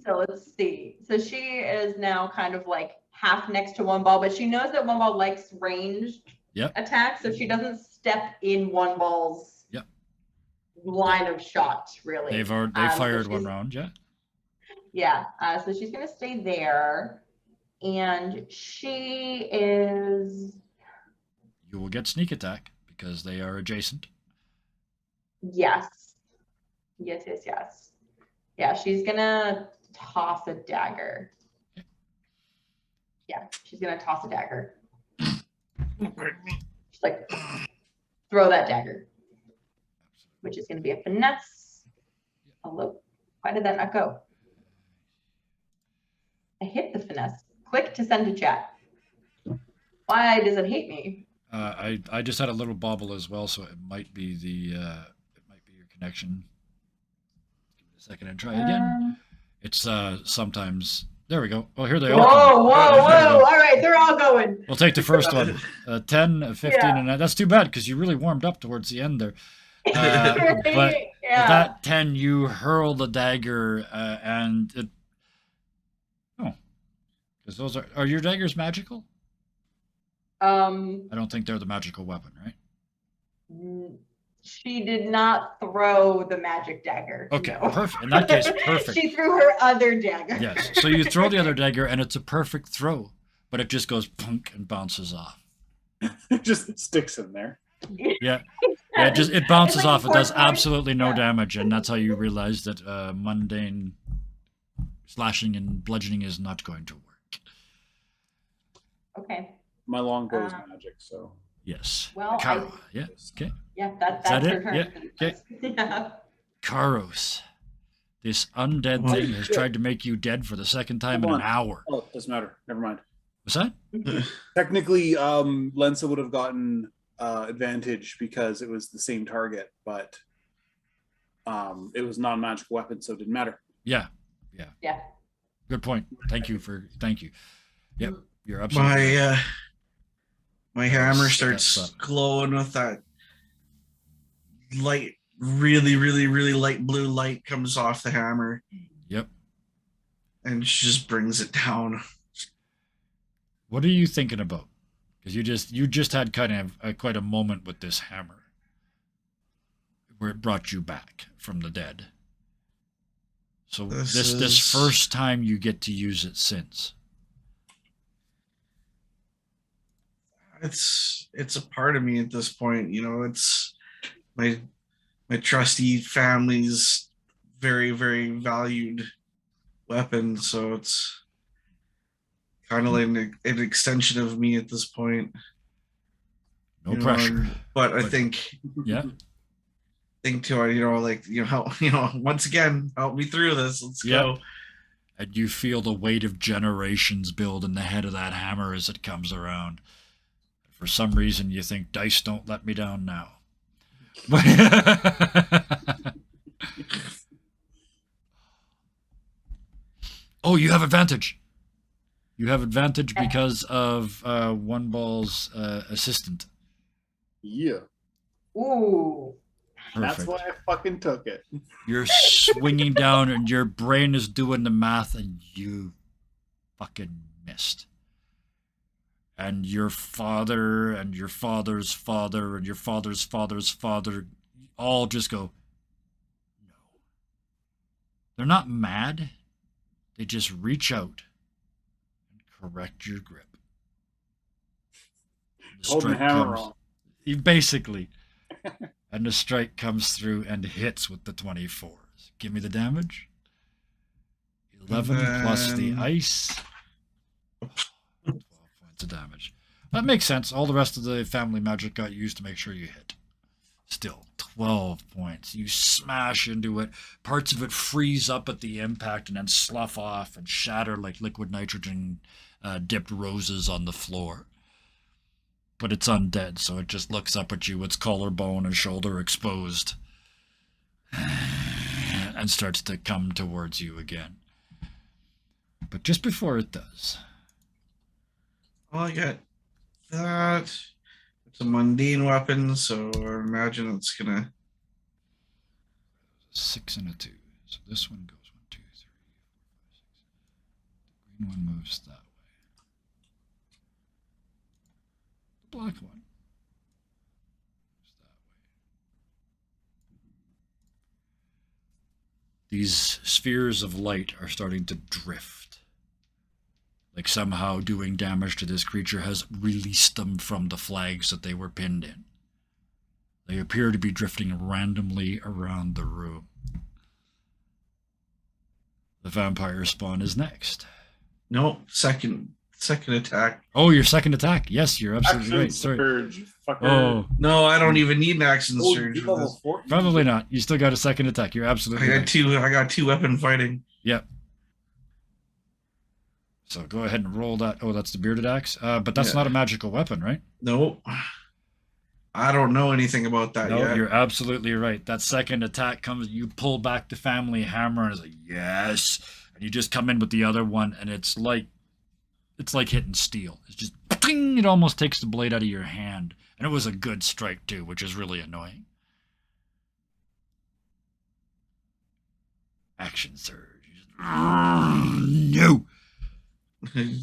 So let's see. So she is now kind of like half next to one ball, but she knows that one ball likes ranged attacks, so she doesn't step in one ball's line of shot, really. They fired one round, Yeah. So she's gonna stay there, and she is. You will get sneak attack because they are adjacent. Yes. Yeah, she's gonna toss a dagger. Yeah, she's gonna toss a dagger. She's like, throw that dagger, which is gonna be a finesse. Although, why did that not go? I hit the finesse. Click to send to chat. Why does it hate me? I just had a little bobble as well, so it might be your connection. Give it a second and try again. It's sometimes. There we go. Oh, here they all come. Whoa! All right, they're all going. We'll take the first one. 10, 15, and that's too bad because you really warmed up towards the end there. But that 10, you hurl the dagger, and it. Oh, because those are your daggers magical? I don't think they're the magical weapon, right? She did not throw the magic dagger. Okay, no. Perfect. In that case, perfect. She threw her other dagger. Yes. So you throw the other dagger, and it's a perfect throw, but it just goes punk and bounces off. It just sticks in there. Yeah. It bounces like off. It does Fortnite. absolutely no damage, and that's how you realize that mundane slashing and bludgeoning is not going to work. Okay. My longbow is magic, so. Yes. Well, Karo. Yeah. Okay. Yeah, that's that her it? turn. Yeah, okay. Yeah. Karos. This undead What? thing has tried to make you dead for the second time in an hour. Oh, doesn't matter. Never mind. What's that? Technically, Lensa would have gotten advantage because it was the same target, but it was non-magical weapon, so it didn't matter. Yeah. Good point. Thank you. Yep. You're absolutely my hammer starts glowing with that light, really light blue light comes off the hammer. Yep. And she just brings it down. What are you thinking about? Because you just had kind of quite a moment with this hammer, where it brought you back from the dead. So this first time you get to use it since. It's a part of me at this point, it's my trusty family's very valued weapon, so it's kind of like an extension of me at this point. No pressure. But I think too, once again, help me through this. Let's go. And you feel the weight of generations build in the head of that hammer as it comes around. For some reason, you think, dice don't let me down now. Oh, you have advantage. You have advantage because of one ball's assistant. Yeah. Ooh. Perfect. That's why I fucking took it. You're swinging down and your brain is doing the math and you fucking missed. And your father and your father's father and your father's father's father all just go, no. They're not mad. They just reach out and correct your grip. Hold the hammer on. Basically. And the strike comes through and hits with the 24s. Give me the damage. 11 plus the ice. 12 points of damage. That makes sense. All the rest of the family magic got used to make sure you hit. Still, 12 points. You smash into it. Parts of it freeze up at the impact and then slough off and shatter like liquid nitrogen dipped roses on the floor. But it's undead, so it just looks up at you, its collarbone and shoulder exposed. and starts to come towards you again. But just before it does, Well, I got that. It's a mundane weapon, so I imagine it's gonna. 6 and a 2. So this one goes 1, 2, 3, 4, 5, 6. The green one moves that way. The black one moves that way. These spheres of light are starting to drift. Like somehow doing damage to this creature has released them from the flags that they were pinned in. They appear to be drifting randomly around the room. The vampire spawn is next. No, second attack. Oh, your second attack. Yes, you're absolutely Action right. Sorry. surge, fucker. Oh, No, I don't even need an action Oh, surge you're for level this. 4? probably not. You still got a second attack. You're I absolutely got right. two. I got two weapon fighting. Yep. So go ahead and roll that. Oh, that's the bearded axe. But that's Yeah. not a magical weapon, right? Nope. I don't know anything about that No, yet. you're absolutely right. That second attack comes, you pull back the family hammer, and it's like, yes. And you just come in with the other one, and it's like hitting steel. It's just, ping, it almost takes the blade out of your hand. And it was a good strike, too, which is really annoying. Action surge. No!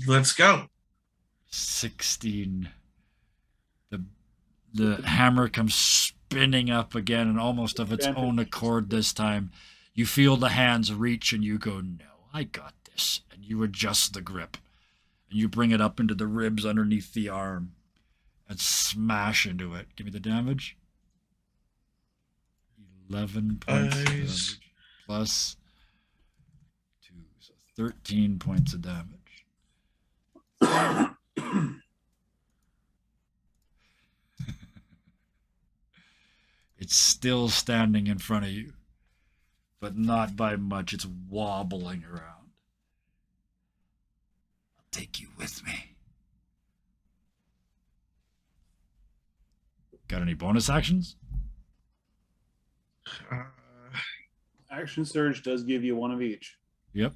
Let's go. 16. The hammer comes spinning up again, and almost of its own accord this time. You feel the hands reach, and you go, no, I got this. And you adjust the grip. And you bring it up into the ribs underneath the arm and smash into it. Give me the damage. 11 points of damage. Plus 2. So 13 points of damage. It's still standing in front of you, but not by much. It's wobbling around. I'll take you with me. Got any bonus actions? Action surge does give you one of each. Yep.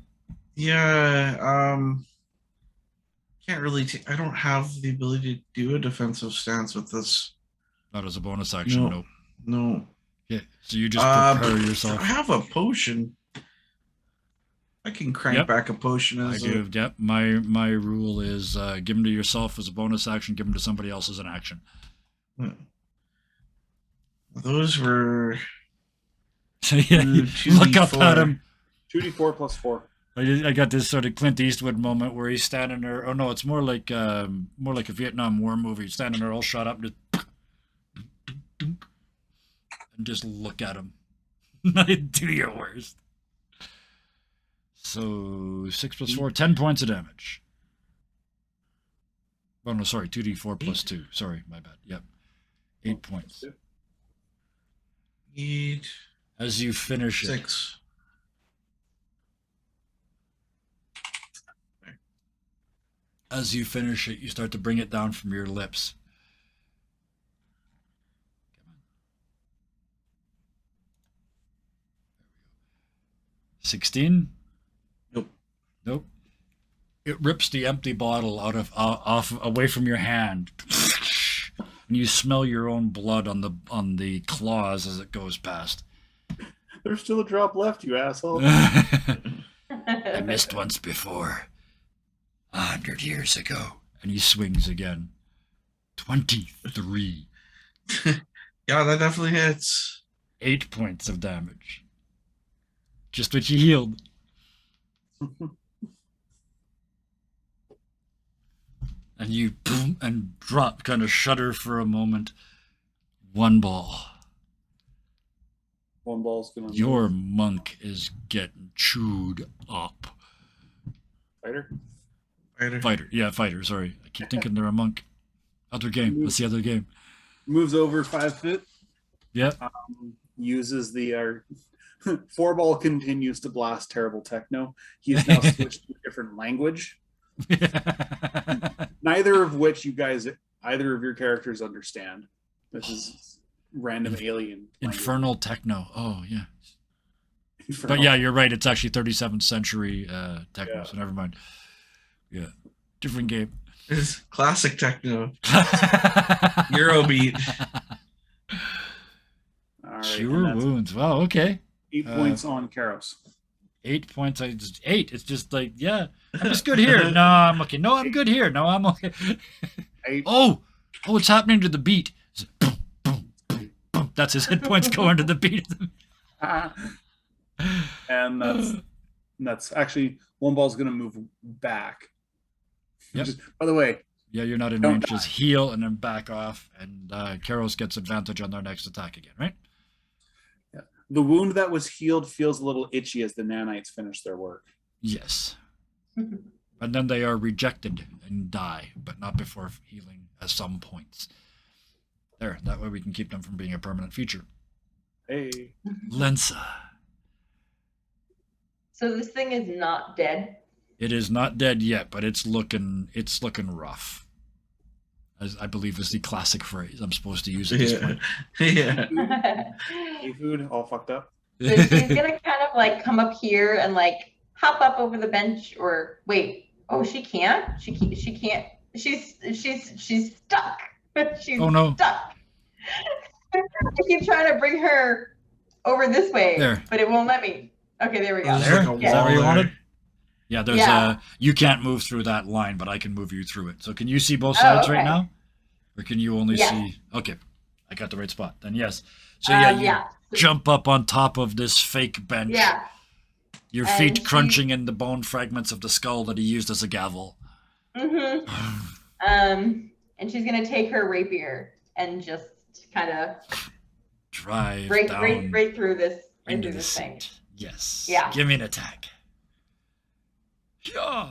Yeah. Can't really. I don't have the ability to do a defensive stance with this. Not as a bonus action, No. nope. No. Yeah, so you just prepare I yourself. have a potion. I can crank Yep. back a potion I as do. Yep. My rule is give them to yourself as a bonus action. Give them to somebody else as an action. Those were So yeah, you 2d4. look up at him. 2d4 plus 4. I got this sort of Clint Eastwood moment where he's standing there. Oh no, it's more like a Vietnam War movie. He's standing there all shot up, and just look at him. Do your worst. So 6 plus 4, 10 points of damage. Oh no, sorry, 2d4 plus 2. Sorry, my bad. Yep, 8 points. 8, As you finish it, 6. you start to bring it down from your lips. 16? Nope. It rips the empty bottle off away from your hand, and you smell your own blood on the claws as it goes past. There's still a drop left, you asshole. I missed once before, 100 years ago, and he swings again. 23. Yeah, that definitely hits. 8 points of damage. Just what you healed. And you boom and drop, kind of shudder for a moment. One ball. One ball's gonna. Your monk is getting chewed up. Fighter. Fighter. Yeah, fighter. Sorry. I keep thinking they're a monk. Other game. What's the other game? Moves over 5 feet. Yep. Uses the 4 ball continues to blast terrible techno. He's now switched to a different language. Neither of which either of your characters understand. This is random alien language. Infernal techno. Oh, yeah. But yeah, you're right. It's actually 37th century techno. Yeah. So never mind. Yeah, different game. It's classic techno. Eurobeat. All right, Cure and that's wounds. Wow. Okay. 8 points on Karos. 8 points. I just 8. It's just like, yeah, I'm just good here. No, I'm okay. No, I'm good here. No, I'm okay. 8. Oh, what's happening to the beat? It's boom, boom, boom, boom. That's his hit points going to the beat. And that's actually one ball's going to move back. Yep. By the way, Yeah, you're not in Don't range. die. Just heal and then back off. And Karos gets advantage on their next attack again, right? the wound that was healed feels a little itchy as the nanites finish their work. Yes. And then they are rejected and die, but not before healing at some points. There, that way we can keep them from being a permanent feature. Hey. Lensa. So this thing is not dead. It is not dead yet, but it's looking rough. As I believe is the classic phrase I'm supposed to use at this point. Yeah. Hey, food, all fucked up. So she's gonna kind of like come up here and like hop up over the bench, or wait, oh, she can't. She can't. She's stuck. She's Oh, no. stuck. I keep trying to bring her over this way, There. but it won't let me. Okay, there we go. There's There? like a Is that where you wall wanted? there. Yeah, there's Yeah. you can't move through that line, but I can move you through it. So can you see both sides right okay. now? Or can you only Yes. see? Okay, I got the right spot. Then yes. So yeah, you yeah. jump up on top of this fake bench. Yeah. Your And feet she- crunching in the bone fragments of the skull that he used as a gavel. Mm-hmm. And she's gonna take her rapier and just kind of Drive break down through this into the thing. seat. Yes. Yeah. Give me an attack. Yeah.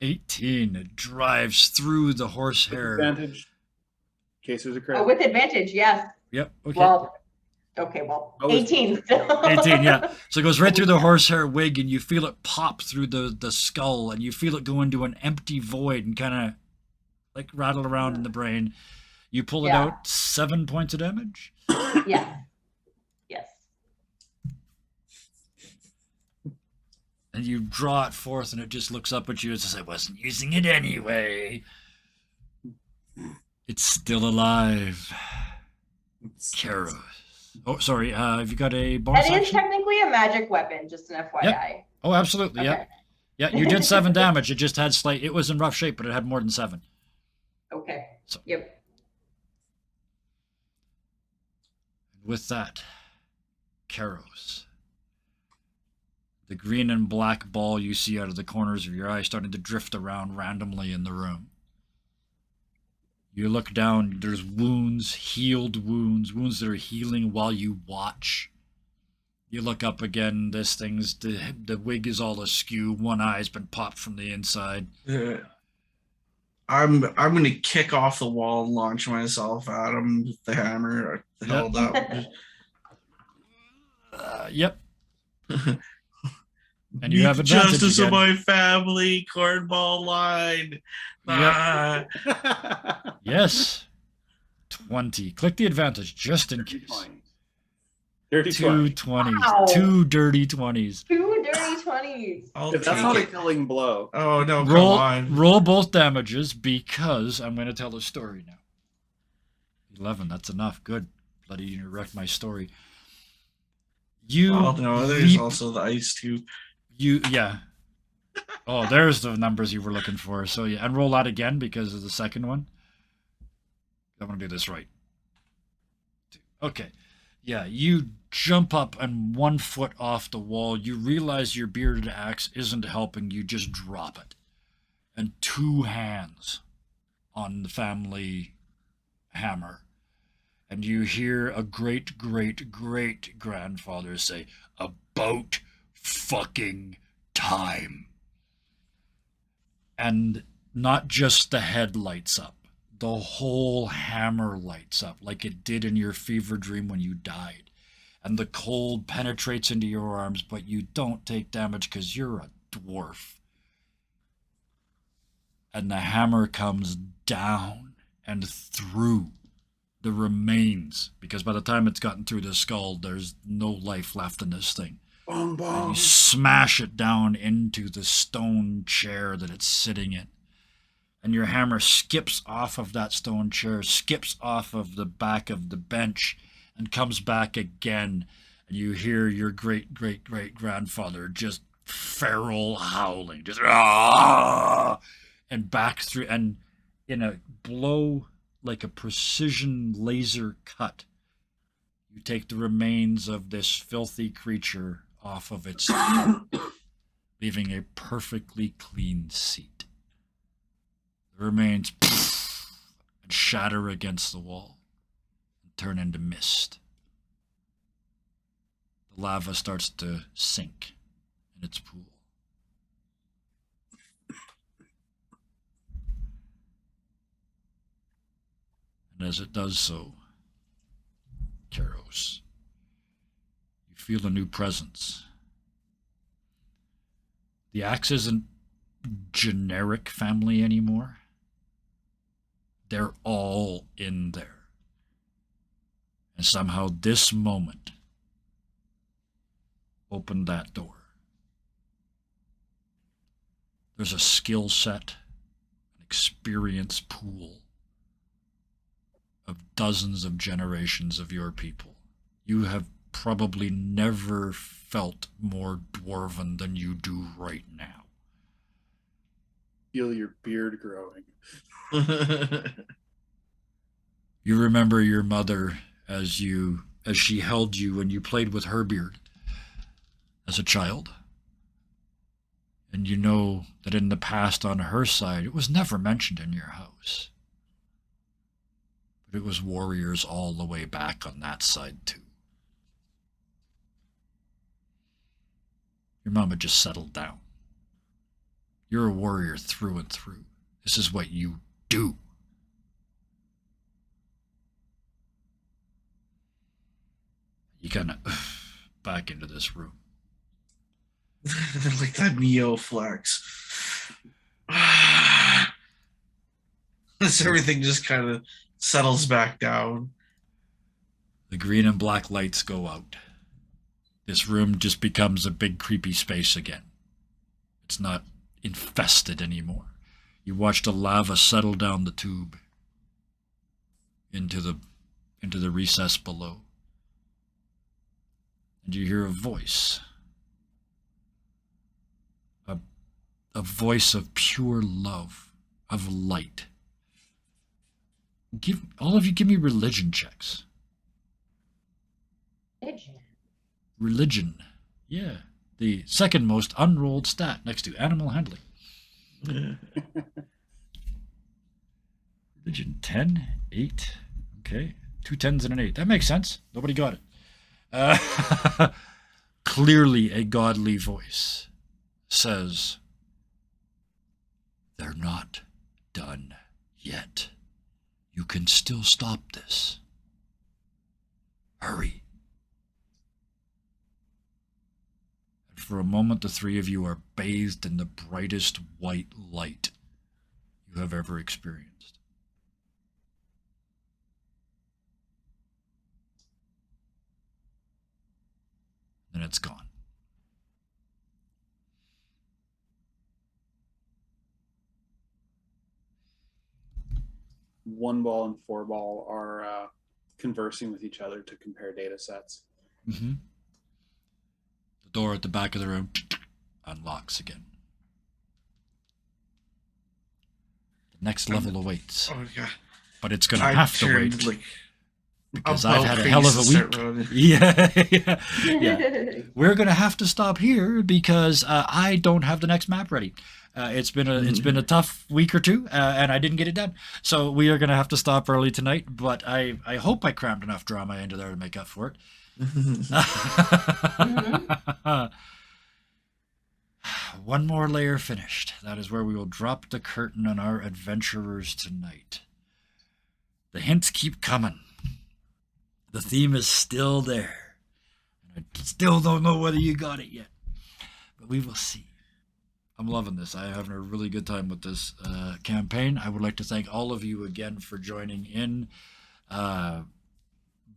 18. It drives through the horsehair. Advantage. In case there's a crit. Oh, with advantage, yes. Yep. Okay. Well, I was- 18 still. 18, yeah. So it goes right through the horsehair wig, and you feel it pop through the skull, and you feel it go into an empty void and kind of like rattle around in the brain. You pull it Yeah. out, 7 points of damage. Yes. Yes. And you draw it forth, and it just looks up at you and says, I wasn't using it anyway. It's still alive. Karos. Oh, sorry. Have you got a bonus That is action? technically a magic weapon, just an FYI. Oh, absolutely. Yeah. Okay. Yeah, you did 7 damage. It just had it was in rough shape, but it had more than 7. Okay. So- Yep. With that, Karos. The green and black ball you see out of the corners of your eyes starting to drift around randomly in the room. You look down, there's wounds, healed wounds, wounds that are healing while you watch. You look up again, this thing's, the wig is all askew, one eye's been popped from the inside. Yeah. I'm gonna kick off the wall and launch myself at him with the hammer held up. Yep. And you have advantage Justice of again. my family, cornball line. Ah. Yes. 20. Click the advantage just in case. Dirty 2 20. 20s. Wow. 2 dirty 20s. 2 dirty 20s. I'll If that's take not a it. killing blow. Oh no, come Roll, on. roll both damages because I'm going to tell a story now. 11, that's enough. Good. Bloody, you wrecked my story. You Oh no, there's leap- also the ice too. yeah. Oh, there's the numbers you were looking for. So yeah, and roll that again because of the second one. I want to do this right. Okay. Yeah, you jump up and 1 foot off the wall. You realize your bearded axe isn't helping. You just drop it. And 2 hands on the family hammer. And you hear a great, great, great grandfather say, about fucking time. And not just the head lights up. The whole hammer lights up like it did in your fever dream when you died. And the cold penetrates into your arms, but you don't take damage because you're a dwarf. And the hammer comes down and through the remains, because by the time it's gotten through the skull, there's no life left in this thing. Bong and bong. you smash it down into the stone chair that it's sitting in. And your hammer skips off of that stone chair, skips off of the back of the bench, and comes back again. And you hear your great-great-great-grandfather just feral howling, just ah, and back through, and in a blow like a precision laser cut, you take the remains of this filthy creature off of its leaving a perfectly clean seat. The remains and shatter against the wall and turn into mist. The lava starts to sink in its pool. And as it does so, Karos, you feel a new presence. The axe isn't generic family anymore. They're all in there. And somehow this moment opened that door. There's a skill set, an experience pool of dozens of generations of your people. You have probably never felt more dwarven than you do right now. Feel your beard growing. You remember your mother as she held you when you played with her beard as a child. And you know that in the past on her side, it was never mentioned in your house. But it was warriors all the way back on that side too. Your mama just settled down. You're a warrior through and through. This is what you do. You kind of back into this room. Like that Neo flex. As everything just kind of settles back down. The green and black lights go out. This room just becomes a big creepy space again. It's not infested anymore. You watch the lava settle down the tube into the recess below. And you hear a voice. A voice of pure love, of light. All of you give me religion checks. Religion. Yeah. The second most unrolled stat next to animal handling. Religion 10, 8. Okay. 2 10s and an 8. That makes sense. Nobody got it. Clearly a godly voice says, "They're not done yet. You can still stop this. Hurry." And for a moment, the three of you are bathed in the brightest white light you have ever experienced. Then it's gone. One ball and four ball are conversing with each other to compare data sets. Mm-hmm. The door at the back of the room unlocks again. The next level awaits. Oh god! But it's going to have to wait. Like, because I've had a hell of a week. Yeah. We're going to have to stop here because I don't have the next map ready. It's been a tough week or two, and I didn't get it done. So we are going to have to stop early tonight. But I hope I crammed enough drama into there to make up for it. One more layer finished. That is where we will drop the curtain on our adventurers tonight. The hints keep coming. The theme is still there. I still don't know whether you got it yet, but we will see. I'm loving this. I'm having a really good time with this campaign. I would like to thank all of you again for joining in.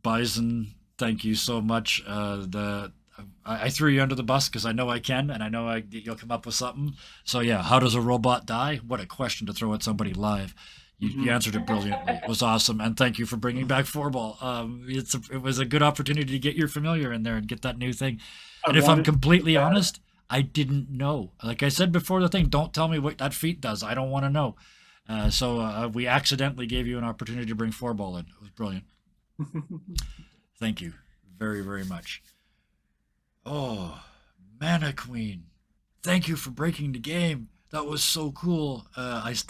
Bison, thank you so much. I threw you under the bus because I know I can, and I know you'll come up with something. So yeah, how does a robot die? What a question to throw at somebody live. You answered it brilliantly. It was awesome, and thank you for bringing back Floorball. It was a good opportunity to get your familiar in there and get that new thing. And if I'm completely honest, I didn't know. Like I said before the thing, don't tell me what that feat does. I don't want to know. So we accidentally gave you an opportunity to bring Floorball in. It was brilliant. Thank you very, very much. Oh, Mana Queen. Thank you for breaking the game. That was so cool. As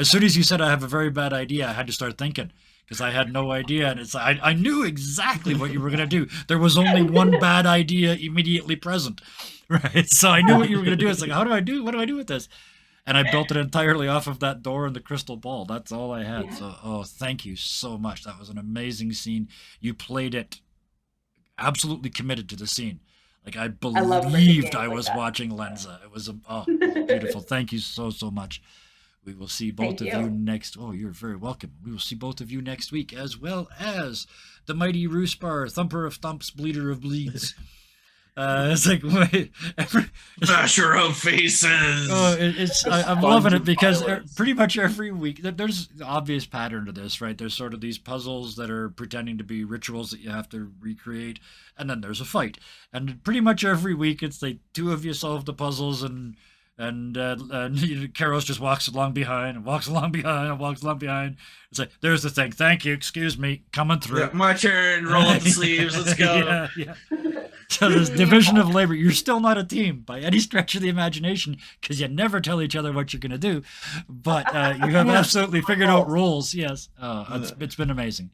soon as you said I have a very bad idea, I had to start thinking because I had no idea. And it's I knew exactly what you were going to do. There was only one bad idea immediately present, right? So I knew what you were going to do. It's like, what do I do with this? And I built it entirely off of that door and the crystal ball. That's all I had. So, thank you so much. That was an amazing scene. You played it absolutely committed to the scene. Like I believed I was watching Lenza. It was beautiful. Thank you so much. We will see both of you next. Oh, you're very welcome. We will see both of you next week, as well as the mighty Roospar, Thumper of Thumps, Bleeder of Bleeds. It's like wait, Basher of Faces. I'm loving it because pretty much every week there's the obvious pattern to this, right? There's sort of these puzzles that are pretending to be rituals that you have to recreate, and then there's a fight. And pretty much every week it's like two of you solve the puzzles, and Karos just walks along behind and walks along behind and walks along behind. It's like, there's the thing. Thank you. Excuse me. Coming through. Yeah, my turn. Roll up the sleeves. Let's go. Yeah. So this division of labor. You're still not a team by any stretch of the imagination because you never tell each other what you're going to do. But you have absolutely figured out rules. Yes. It's been amazing.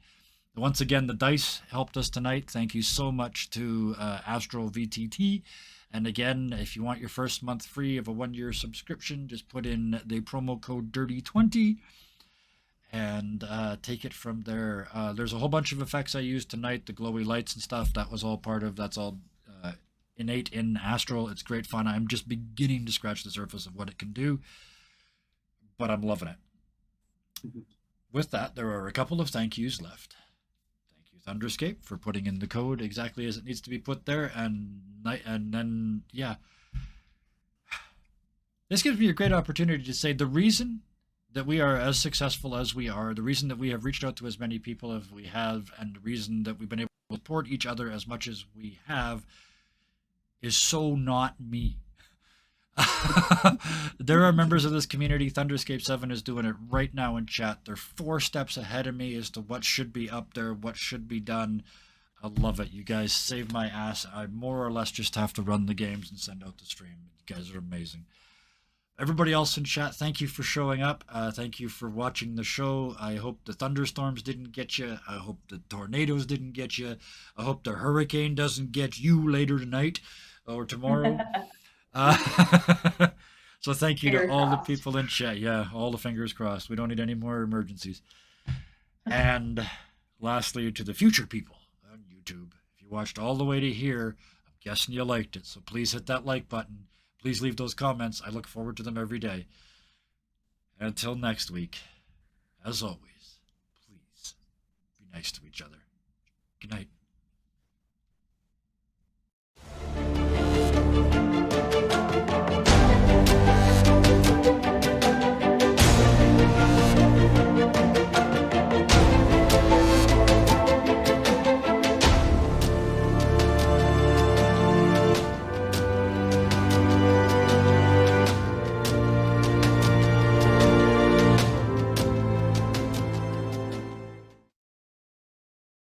Once again, the dice helped us tonight. Thank you so much to Astro VTT. And again, if you want your first month free of a 1-year subscription, just put in the promo code DIRTY20 and take it from there. There's a whole bunch of effects I used tonight, the glowy lights and stuff. That's all innate in Astral. It's great fun. I'm just beginning to scratch the surface of what it can do, but I'm loving it. With that, there are a couple of thank yous left. Thank you, Thunderscape, for putting in the code exactly as it needs to be put there, and then this gives me a great opportunity to say the reason that we are as successful as we are, the reason that we have reached out to as many people as we have, and the reason that we've been able to support each other as much as we have is so not me. There are members of this community. Thunderscape 7 is doing it right now in chat. They're 4 steps ahead of me as to what should be up there, what should be done. I love it. You guys save my ass. I more or less just have to run the games and send out the stream. You guys are amazing. Everybody else in chat, thank you for showing up. Thank you for watching the show. I hope the thunderstorms didn't get you. I hope the tornadoes didn't get you. I hope the hurricane doesn't get you later tonight or tomorrow. So thank you to all the people in chat. Yeah, all the fingers crossed. We don't need any more emergencies. And lastly, to the future people on YouTube, if you watched all the way to here, I'm guessing you liked it. So please hit that like button. Please leave those comments. I look forward to them every day. And until next week, as always, please be nice to each other. Good night.